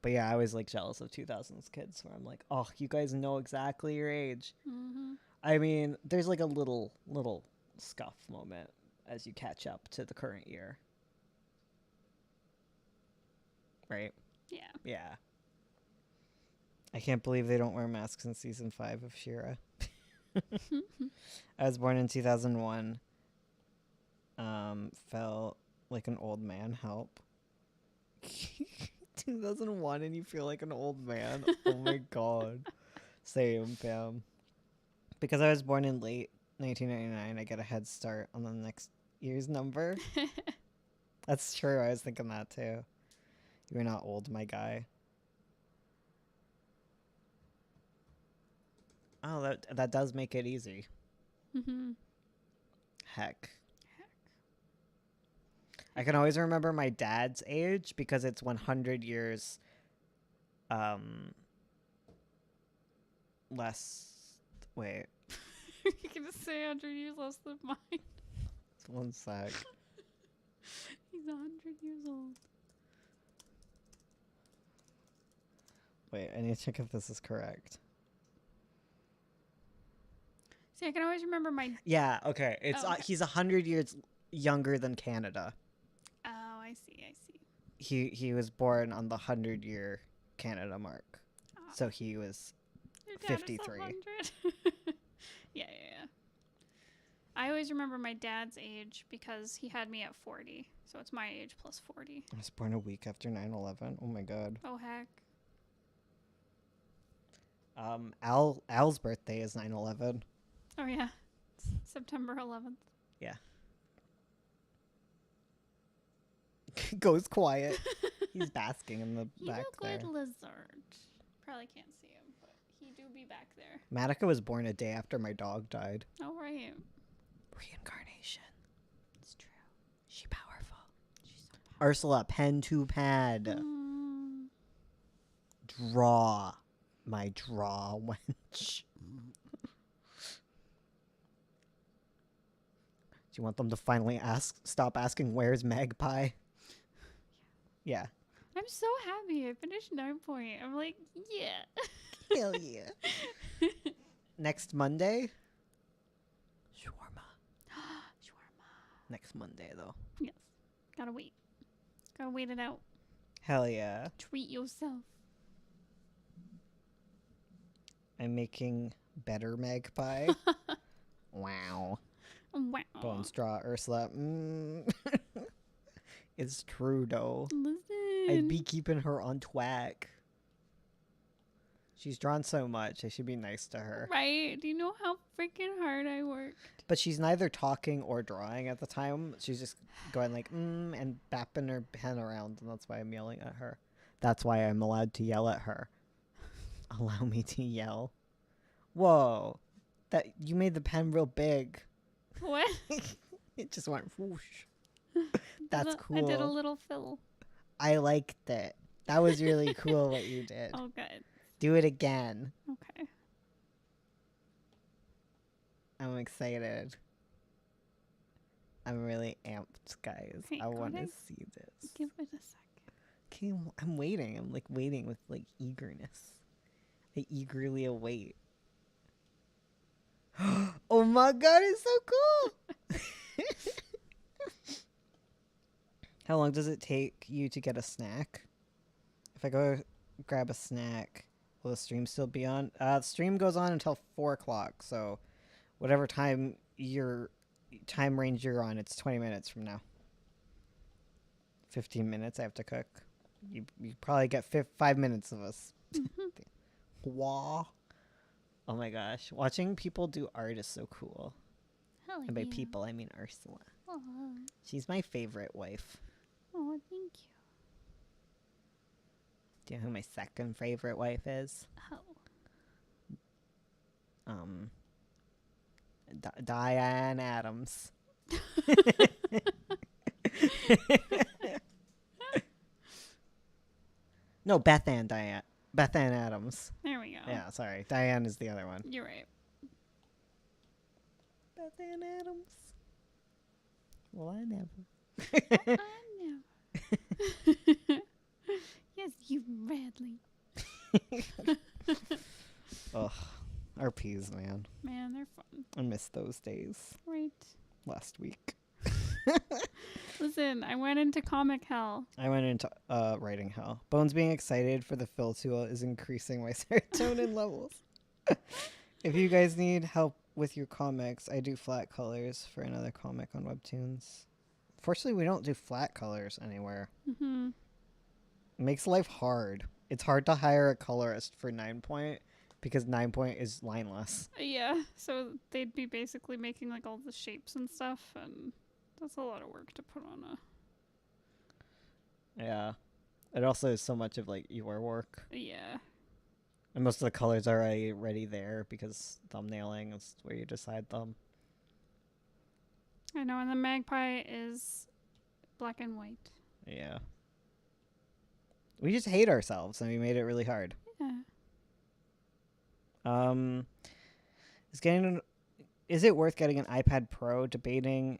But yeah, I was like jealous of 2000s kids where I'm like, oh, you guys know exactly your age. Mm-hmm. I mean, there's like a little scuff moment as you catch up to the current year. Right? Yeah. Yeah. I can't believe they don't wear masks in season 5 of She-Ra. I was born in 2001. Felt like an old man help. 2001 and you feel like an old man. Oh my god. Same, fam. Because I was born in late 1999, I get a head start on the next year's number. That's true. I was thinking that too. You're not old, my guy. Oh, that does make it easy. Mm-hmm. Heck. I can always remember my dad's age because it's 100 years less. Wait, You're gonna say 100 years less than mine. 1 sec. He's 100 years old. Wait, I need to check if this is correct. See, I can always remember my. Yeah, okay. It's Oh, okay. He's 100 years younger than Canada. Oh, I see. He was born on the 100-year Canada mark. Oh, So he was your dad is 53. 100. Yeah. I always remember my dad's age because he had me at 40. So it's my age plus 40. I was born a week after 9/11. Oh my god. Oh, heck. Al's birthday is 9/11. Oh, yeah. September 11th. Goes quiet. He's basking in the He's back a good there. lizard. Probably can't see him, but he do be back there. Matica was born a day after my dog died. Oh, right. Reincarnation. It's true. She powerful. She's so powerful. Ursula, pen to pad. Draw. My draw wench. Do you want them to finally stop asking where's Magpie? Yeah. I'm so happy I finished 9 point. I'm like, yeah. Hell yeah. Next Monday? Shawarma. Shawarma. Next Monday, though. Yes. Gotta wait. Gotta wait it out. Hell yeah. Treat yourself. I'm making better Magpie. Wow. Wow. Bone straw, Ursula. It's true, though. Listen. I'd be keeping her on twack. She's drawn so much. I should be nice to her. Right? Do you know how freaking hard I worked? But she's neither talking or drawing at the time. She's just going like, and bapping her pen around. And that's why I'm yelling at her. That's why I'm allowed to yell at her. Allow me to yell. Whoa. That you made the pen real big. What? It just went whoosh. That's cool. I did a little fill. I liked it. That was really cool what you did. Oh, good. Do it again. Okay. I'm excited. I'm really amped, guys. Okay, I want to gotta see this. Give it a second. Okay, I'm waiting. I'm like waiting with like eagerness. I eagerly await. Oh my god, it's so cool! How long does it take you to get a snack? If I go grab a snack, will the stream still be on? The stream goes on until 4 o'clock, so whatever time range you're on, it's 20 minutes from now. 15 minutes I have to cook. You probably get 5 minutes of us. Wah. Oh my gosh. Watching people do art is so cool. Hell And by yeah. people, I mean Ursula. Oh, She's my favorite wife. oh, thank you. Do you know who my second favorite wife is? Oh. Diane Adams. No, Beth Ann Adams. There we go. Yeah, sorry. Diane is the other one. You're right. Beth Ann Adams. Well, I never. I know. Yes, you Bradley. Ugh. RPs, man. Man, they're fun. I miss those days. Right. Last week. Listen, I went into comic hell. I went into writing hell. Bones being excited for the fill tool is increasing my serotonin levels. If you guys need help with your comics, I do flat colors for another comic on Webtoons. Fortunately, we don't do flat colors anywhere. Mm-hmm. It makes life hard. It's hard to hire a colorist for 9 Point because 9 Point is lineless. Yeah, so they'd be basically making like all the shapes and stuff, and that's a lot of work to put on Yeah. It also is so much of like your work. yeah. And most of the colors are already there because thumbnailing is where you decide them. I know, and the Magpie is black and white. Yeah. We just hate ourselves and we made it really hard. Yeah. Is it worth getting an iPad Pro? Debating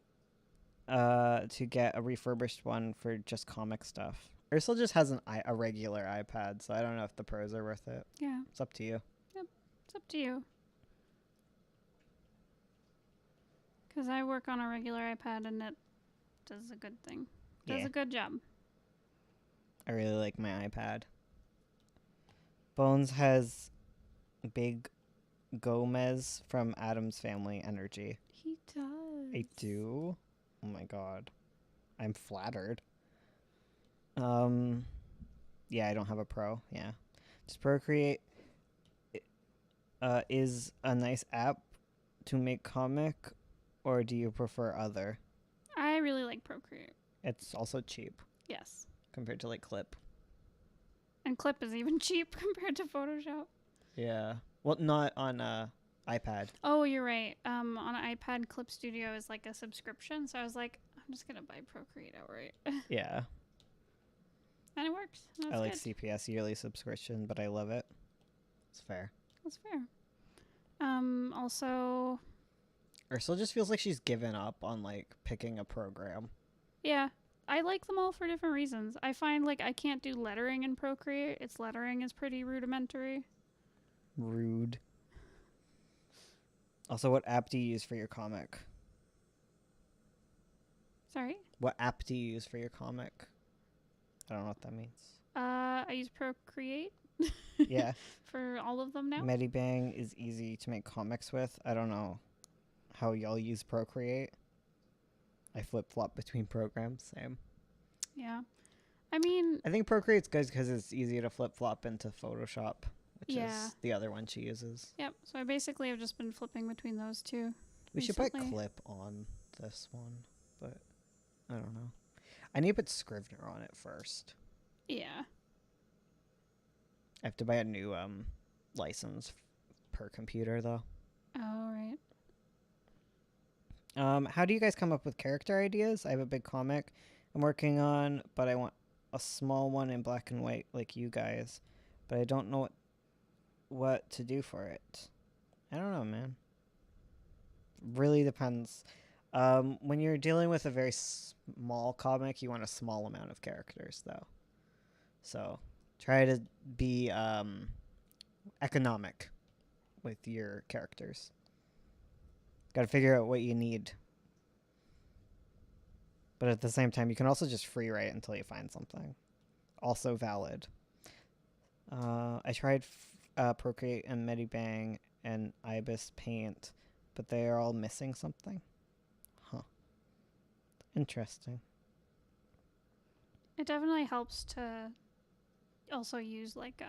to get a refurbished one for just comic stuff. Ursula just has a regular iPad, so I don't know if the pros are worth it. Yeah. It's up to you. It's up to you. Because I work on a regular iPad and it does a good thing. Does Yeah. a good job. I really like my iPad. Bones has Big Gomez from Adam's Family energy. He does. I do. Oh my god. I'm flattered. Yeah, I don't have a Pro. Yeah. Just Procreate is a nice app to make comic, or do you prefer other? I really like Procreate. It's also cheap Yes. compared to like Clip. And Clip is even cheap compared to Photoshop. Yeah. Well, not on iPad. Oh, you're right. On an iPad, Clip Studio is like a subscription. So I was like, I'm just going to buy Procreate outright. Yeah. And it works. That's I like good. CPS yearly subscription, but I love it. It's fair. That's fair. Also, Ursula just feels like she's given up on like picking a program. yeah, I like them all for different reasons. I find like I can't do lettering in Procreate. Its lettering is pretty rudimentary. Rude. Also, what app do you use for your comic? Sorry? What app do you use for your comic? I don't know what that means. I use Procreate Yeah. for all of them now. Medibang is easy to make comics with. I don't know how y'all use Procreate. I flip-flop between programs. Same. Yeah. I mean, I think Procreate's good because it's easy to flip-flop into Photoshop, which Yeah. is the other one she uses. yep. So I basically have just been flipping between those two. We should put recently. Clip on this one, but I don't know. I need to put Scrivener on it first. Yeah. I have to buy a new license per computer though. Oh, right. How do you guys come up with character ideas? I have a big comic I'm working on, but I want a small one in black and white like you guys, but I don't know what to do for it. I don't know, man. Really depends. When you're dealing with a very small comic, you want a small amount of characters, though. So try to be economic with your characters. Got to figure out what you need. But at the same time, you can also just free write until you find something. Also valid. I tried Procreate and Medibang and Ibis Paint, but they are all missing something. Huh. Interesting. It definitely helps to also use like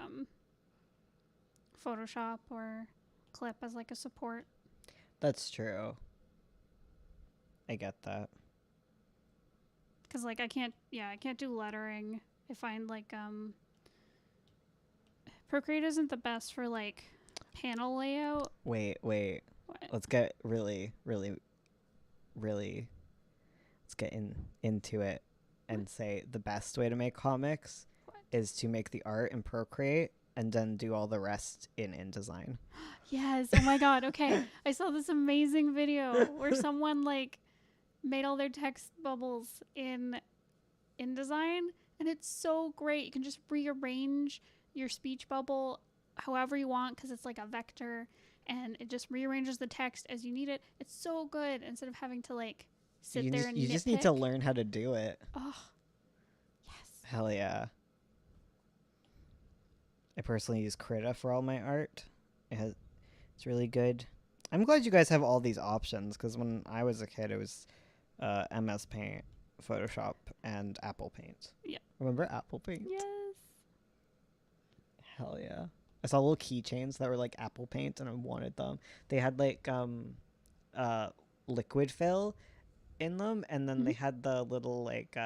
Photoshop or Clip as like a support. That's true. I get that. Because like I can't do lettering. I find like Procreate isn't the best for like panel layout. Wait. What? Let's get really let's get into it and say the best way to make comics What? is to make the art in Procreate and then do all the rest in InDesign. Yes. Oh my god. Okay. I saw this amazing video where someone like made all their text bubbles in InDesign, and it's so great. You can just rearrange your speech bubble however you want because it's like a vector, and it just rearranges the text as you need it. It's so good instead of having to like sit there and You just need to nitpick. learn how to do it. Oh, yes. Hell yeah. I personally use Krita for all my art. It's really good. I'm glad you guys have all these options because when I was a kid, it was MS Paint, Photoshop, and Apple Paint. Yeah. Remember Apple Paint? Yes. Hell yeah. I saw little keychains that were like apple paint and I wanted them. They had like liquid fill in them and then they Mhm. had the little like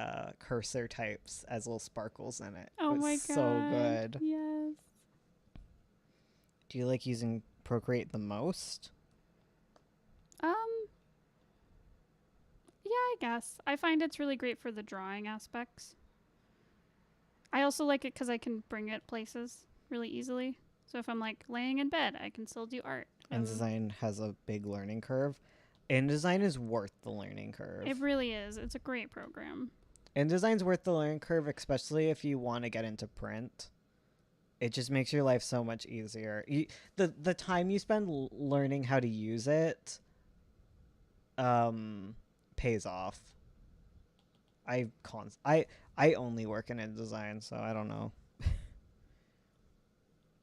cursor types as little sparkles in it. It Oh was my so god. good. Yes. Do you like using Procreate the most? Um, yeah, I guess. I find it's really great for the drawing aspects. I also like it because I can bring it places really easily. So if I'm like laying in bed, I can still do art. InDesign has a big learning curve. InDesign is worth the learning curve. It really is. It's a great program. InDesign's worth the learning curve, especially if you want to get into print. It just makes your life so much easier. The time you spend learning how to use it pays off. I only work in InDesign, so I don't know.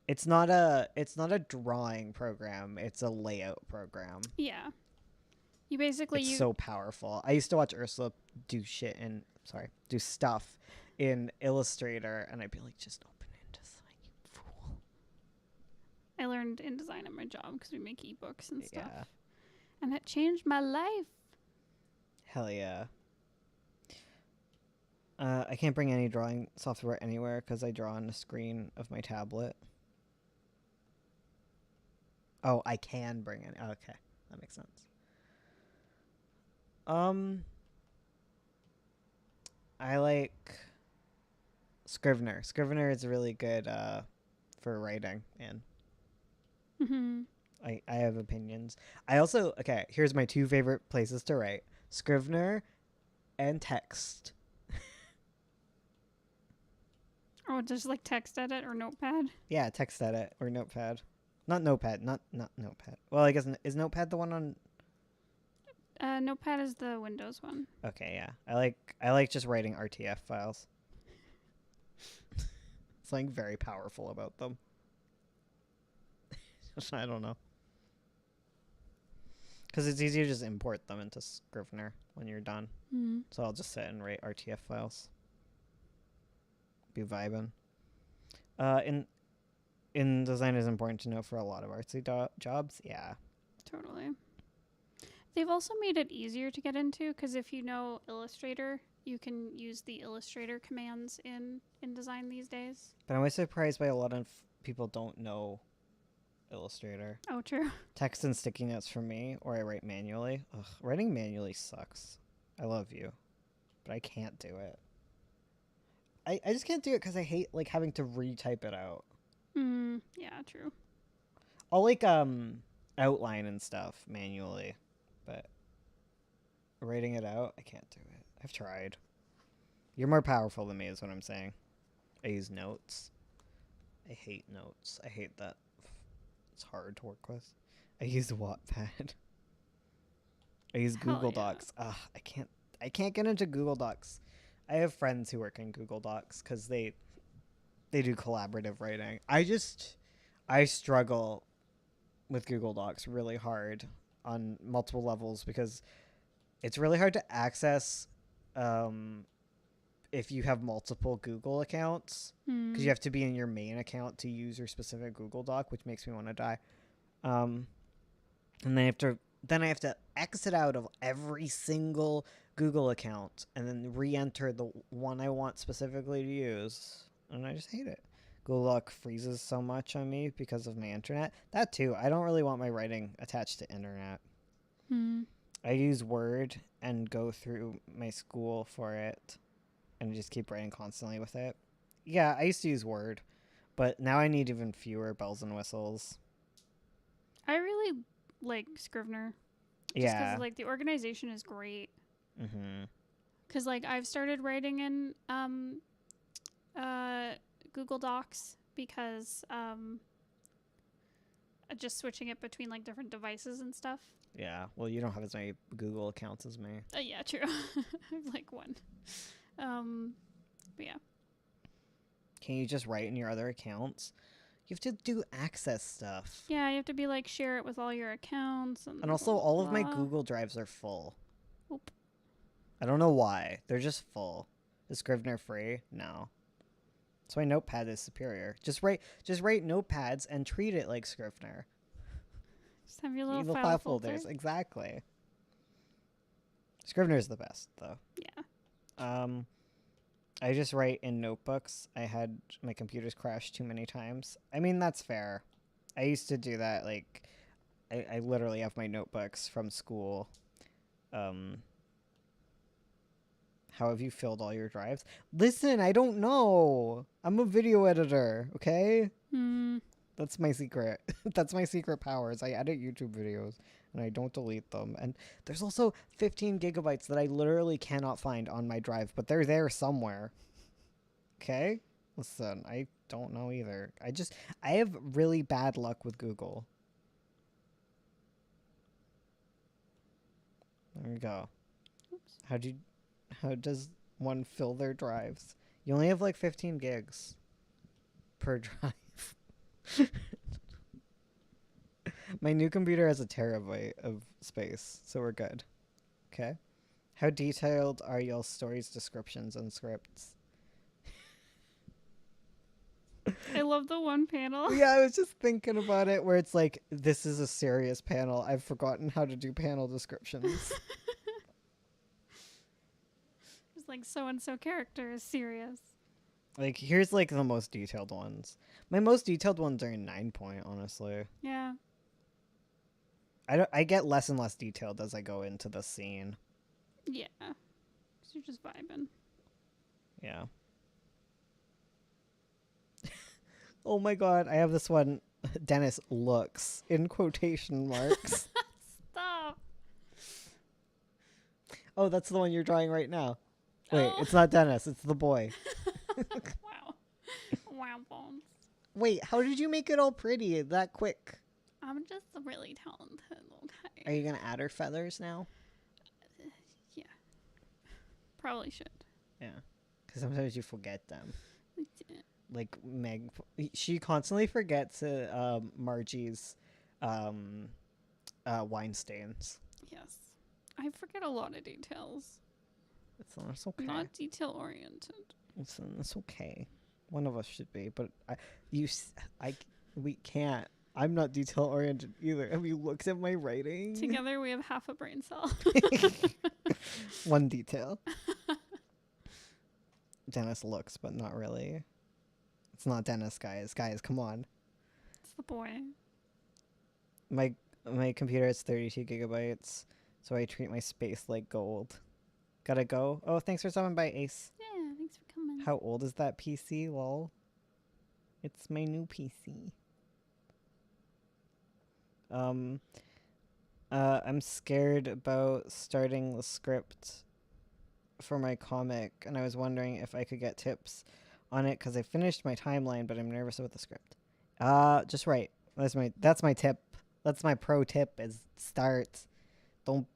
It's not a drawing program, it's a layout program. Yeah. You basically It's so powerful. I used to watch Ursula do stuff in Illustrator and I'd be like, just open InDesign, you fool. I learned InDesign at my job because we make ebooks and stuff. Yeah. And it changed my life. Hell yeah. I can't bring any drawing software anywhere because I draw on the screen of my tablet. Oh, I can bring it. Okay, that makes sense. I like Scrivener. Scrivener is really good for writing, and Mm-hmm. I have opinions. I also here's my two favorite places to write: Scrivener and Text. Oh, just like text edit or notepad? Yeah, Text Edit or Notepad. Not Notepad, not Notepad. Well, I guess is Notepad the one on? Notepad is the Windows one. Okay, yeah. I like just writing RTF files. Something very powerful about them. I don't know. Because it's easier to just import them into Scrivener when you're done. Mm-hmm. So I'll just sit and write RTF files. Be vibing. InDesign is important to know for a lot of artsy jobs. Yeah. Totally. They've also made it easier to get into because if you know Illustrator, you can use the Illustrator commands in InDesign these days. But I'm always surprised by a lot of people don't know Illustrator. Oh, true. Text and sticky notes for me, or I write manually. Ugh, writing manually sucks. I love you, but I can't do it. I just can't do it because I hate like having to retype it out. Yeah, true. I'll like outline and stuff manually, but writing it out, I can't do it. I've tried. You're more powerful than me, is what I'm saying. I use notes. I hate notes. I hate that. It's hard to work with. I use Wattpad. I use Hell Google yeah. Docs. I can't get into Google Docs. I have friends who work in Google Docs because they do collaborative writing. I struggle with Google Docs really hard on multiple levels because it's really hard to access if you have multiple Google accounts because you have to be in your main account to use your specific Google Doc, which makes me want to die. And then I have to exit out of every single Google account and then re-enter the one I want specifically to use, and I just hate it. Google Doc freezes so much on me because of my internet. That too. I don't really want my writing attached to internet. I use Word and go through my school for it and just keep writing constantly with it. Yeah, I used to use Word, but now I need even fewer bells and whistles. I really like Scrivener. Just Yeah. because like the organization is great. Mm-hmm. Because like I've started writing in Google Docs because just switching it between like different devices and stuff. Yeah. Well, you don't have as many Google accounts as me. Yeah, true. I have like one. But yeah. Can you just write in your other accounts? You have to do access stuff. Yeah, you have to be like share it with all your accounts And also, blah, all of my blah. Google Drives are full. Oop. I don't know why. They're just full. Is Scrivener free? No. That's why Notepad is superior. Just write notepads and treat it like Scrivener. Just have your little Little file folders. folder. Exactly. Scrivener is the best, though. Yeah. I just write in notebooks. I had my computers crash too many times. I mean, that's fair. I used to do that. Like, I literally have my notebooks from school. How have you filled all your drives? Listen, I don't know. I'm a video editor, okay? That's my secret. That's my secret powers. I edit YouTube videos and I don't delete them. And there's also 15 gigabytes that I literally cannot find on my drive, but they're there somewhere. Okay? Listen, I don't know either. I have really bad luck with Google. There we go. Oops. How does one fill their drives? You only have like 15 gigs per drive. My new computer has a terabyte of space, so we're good. Okay. How detailed are y'all's stories, descriptions, and scripts? I love the one panel. Yeah, I was just thinking about it where it's like, this is a serious panel. I've forgotten how to do panel descriptions. It's like so and so character is serious. Like, here's like the most detailed ones. My most detailed ones are in 9 point, honestly. Yeah. I get less and less detailed as I go into the scene. Yeah. 'Cause you're just vibing. Yeah. Oh my god, I have this one. Dennis looks in quotation marks. Stop. Oh, that's the one you're drawing right now. Wait, Oh. it's not Dennis, it's the boy. Wow. Wow, Bones. Wait, how did you make it all pretty that quick? I'm just a really talented little guy. Are you gonna add her feathers now? Yeah. Probably should. Yeah. Because sometimes you forget them. Yeah. Like Meg, she constantly forgets Margie's wine stains. Yes. I forget a lot of details. It's okay. Not detail oriented. It's okay. One of us should be, but we can't. I'm not detail oriented either. Have you looked at my writing? Together we have half a brain cell. One detail. Dennis looks, but not really. It's not Dennis, guys. Guys, come on. It's the boy. My computer is 32 gigabytes, so I treat my space like gold. Gotta go. Oh, thanks for stopping by, Ace. Yeah, thanks for coming. How old is that PC? Lol. It's my new PC. I'm scared about starting the script for my comic, and I was wondering if I could get tips on it because I finished my timeline, but I'm nervous about the script. Just write. That's my tip. That's my pro tip is start.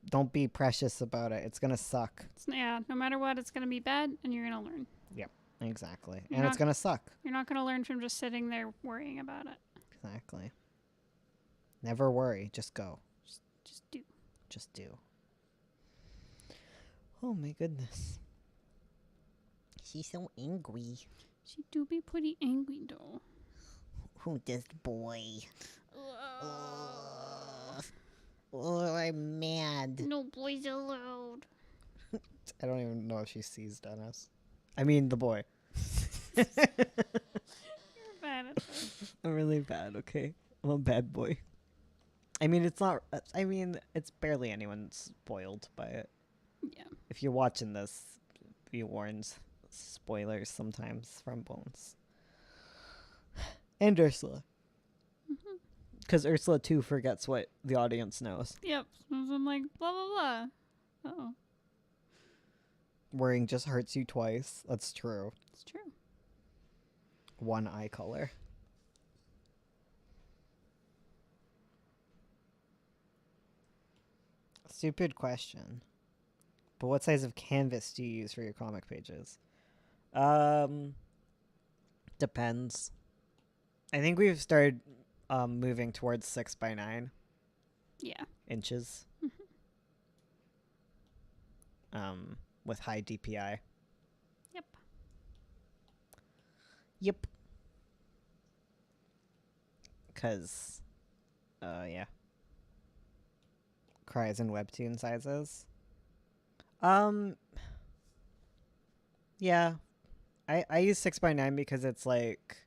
Don't be precious about it. It's gonna suck. Yeah, no matter what, it's gonna be bad, and you're gonna learn. Exactly. You're And it's not- gonna suck. You're not gonna learn from just sitting there worrying about it. Exactly. Never worry. Just go. Just do. Just do. Oh my goodness. She's so angry. She do be pretty angry though. Who this boy? Ugh. Oh, I'm mad. No boys allowed. I don't even know if she sees Dennis. I mean, the boy. You're bad at this. I'm really bad, okay? I'm a bad boy. I mean, it's not. I mean, it's barely anyone spoiled by it. Yeah. If you're watching this, be warned. Spoilers sometimes from Bones. And Ursula. Because Ursula, too, forgets what the audience knows. Yep. So I'm like, blah, blah, blah. Oh, Worrying just hurts you twice. That's true. it's true. One eye color. Stupid question. But what size of canvas do you use for your comic pages? Depends. I think we've started moving towards 6x9 Yeah. inches. With high DPI. Yep. Yep. Cause, yeah. Cries in webtoon sizes. Yeah. I use 6x9 because it's like,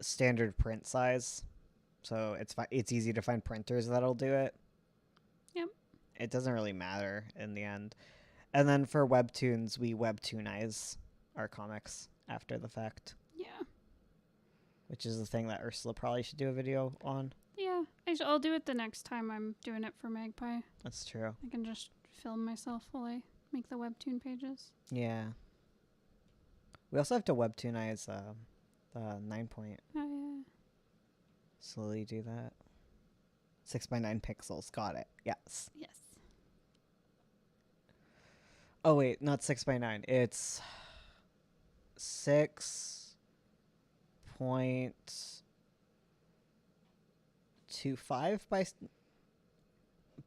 standard print size. So it's easy to find printers that'll do it. Yep. It doesn't really matter in the end. And then for webtoons, we webtoonize our comics after the fact, Yeah. which is the thing that Ursula probably should do a video on. Yeah. I'll do it the next time I'm doing it for Magpie. That's true. I can just film myself while I make the webtoon pages. Yeah. We also have to webtoonize the 9 point. Oh, yeah. Slowly do that. 6x9 pixels. Got it. Yes. Yes. Oh wait, not 6x9. It's 6.25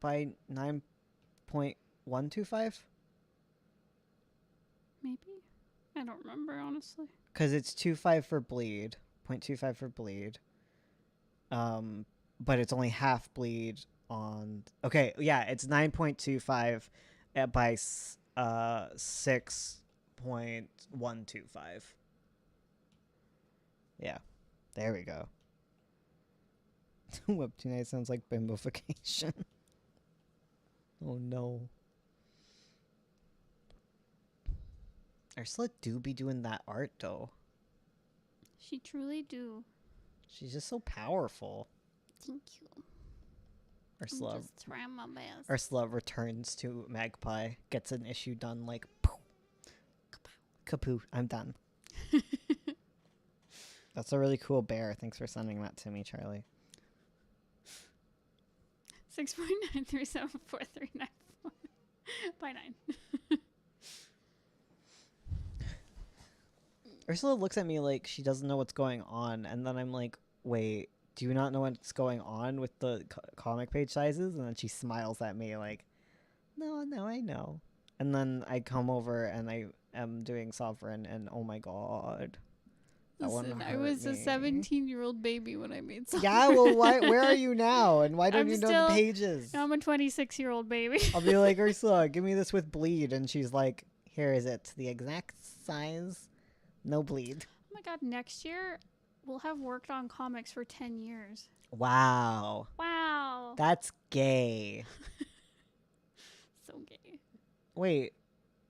by 9.125. Maybe? I don't remember, honestly. Because it's 2.5 for bleed, 0.25 for bleed. But it's only half bleed on. Okay, yeah, it's 9.25 by 6.125. Yeah, there we go. Webtoon sounds like bimbofication. Oh no. Ursula do be doing that art though. She truly do. She's just so powerful. Thank you. Ursula, I'm just trying my best. Ursula returns to Magpie, gets an issue done like poof, kapoo. I'm done. That's a really cool bear. Thanks for sending that to me, Charlie. 6.9374394 by 9. Ursula looks at me like she doesn't know what's going on, and then I'm like, wait, do you not know what's going on with the comic page sizes? And then she smiles at me like, no, I know. And then I come over and I am doing Sovereign, and oh my god. Listen, I was a 17-year-old baby when I made something. Yeah, well, where are you now? And why don't I'm you know still- the pages? Now I'm a 26-year-old baby. I'll be like, Ursula, give me this with bleed. And she's like, here is it. The exact size. No bleed. Oh my god, next year we'll have worked on comics for 10 years. Wow. Wow. That's gay. So gay. Wait.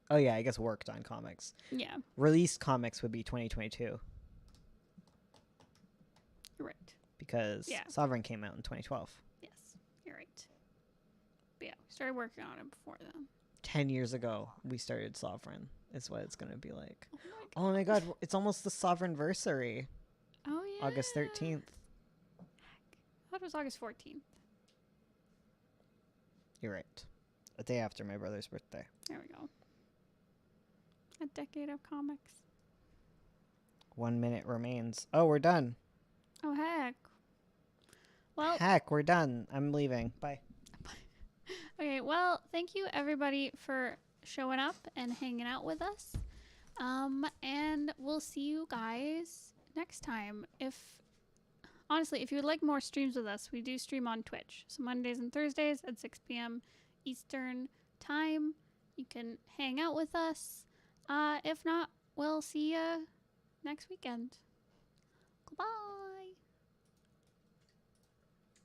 Oh, yeah, I guess worked on comics. Yeah, Released comics would be 2022 you're right. because Yeah. Sovereign came out in 2012. Yes, you're right. But yeah, we started working on it before then. 10 years ago, we started Sovereign, is what it's going to be like. Oh my god. Oh my god, it's almost the Sovereignversary. Oh yeah. August 13th. I thought it was August 14th. You're right. A day after my brother's birthday. There we go. A decade of comics. 1 minute remains. Oh, we're done. Oh heck. Well, Heck, we're done. I'm leaving. Bye. okay, well, thank you everybody for showing up and hanging out with us. And we'll see you guys next time. Honestly, if you would like more streams with us, we do stream on Twitch. So Mondays and Thursdays at 6 p.m. Eastern time. You can hang out with us. If not, we'll see you next weekend.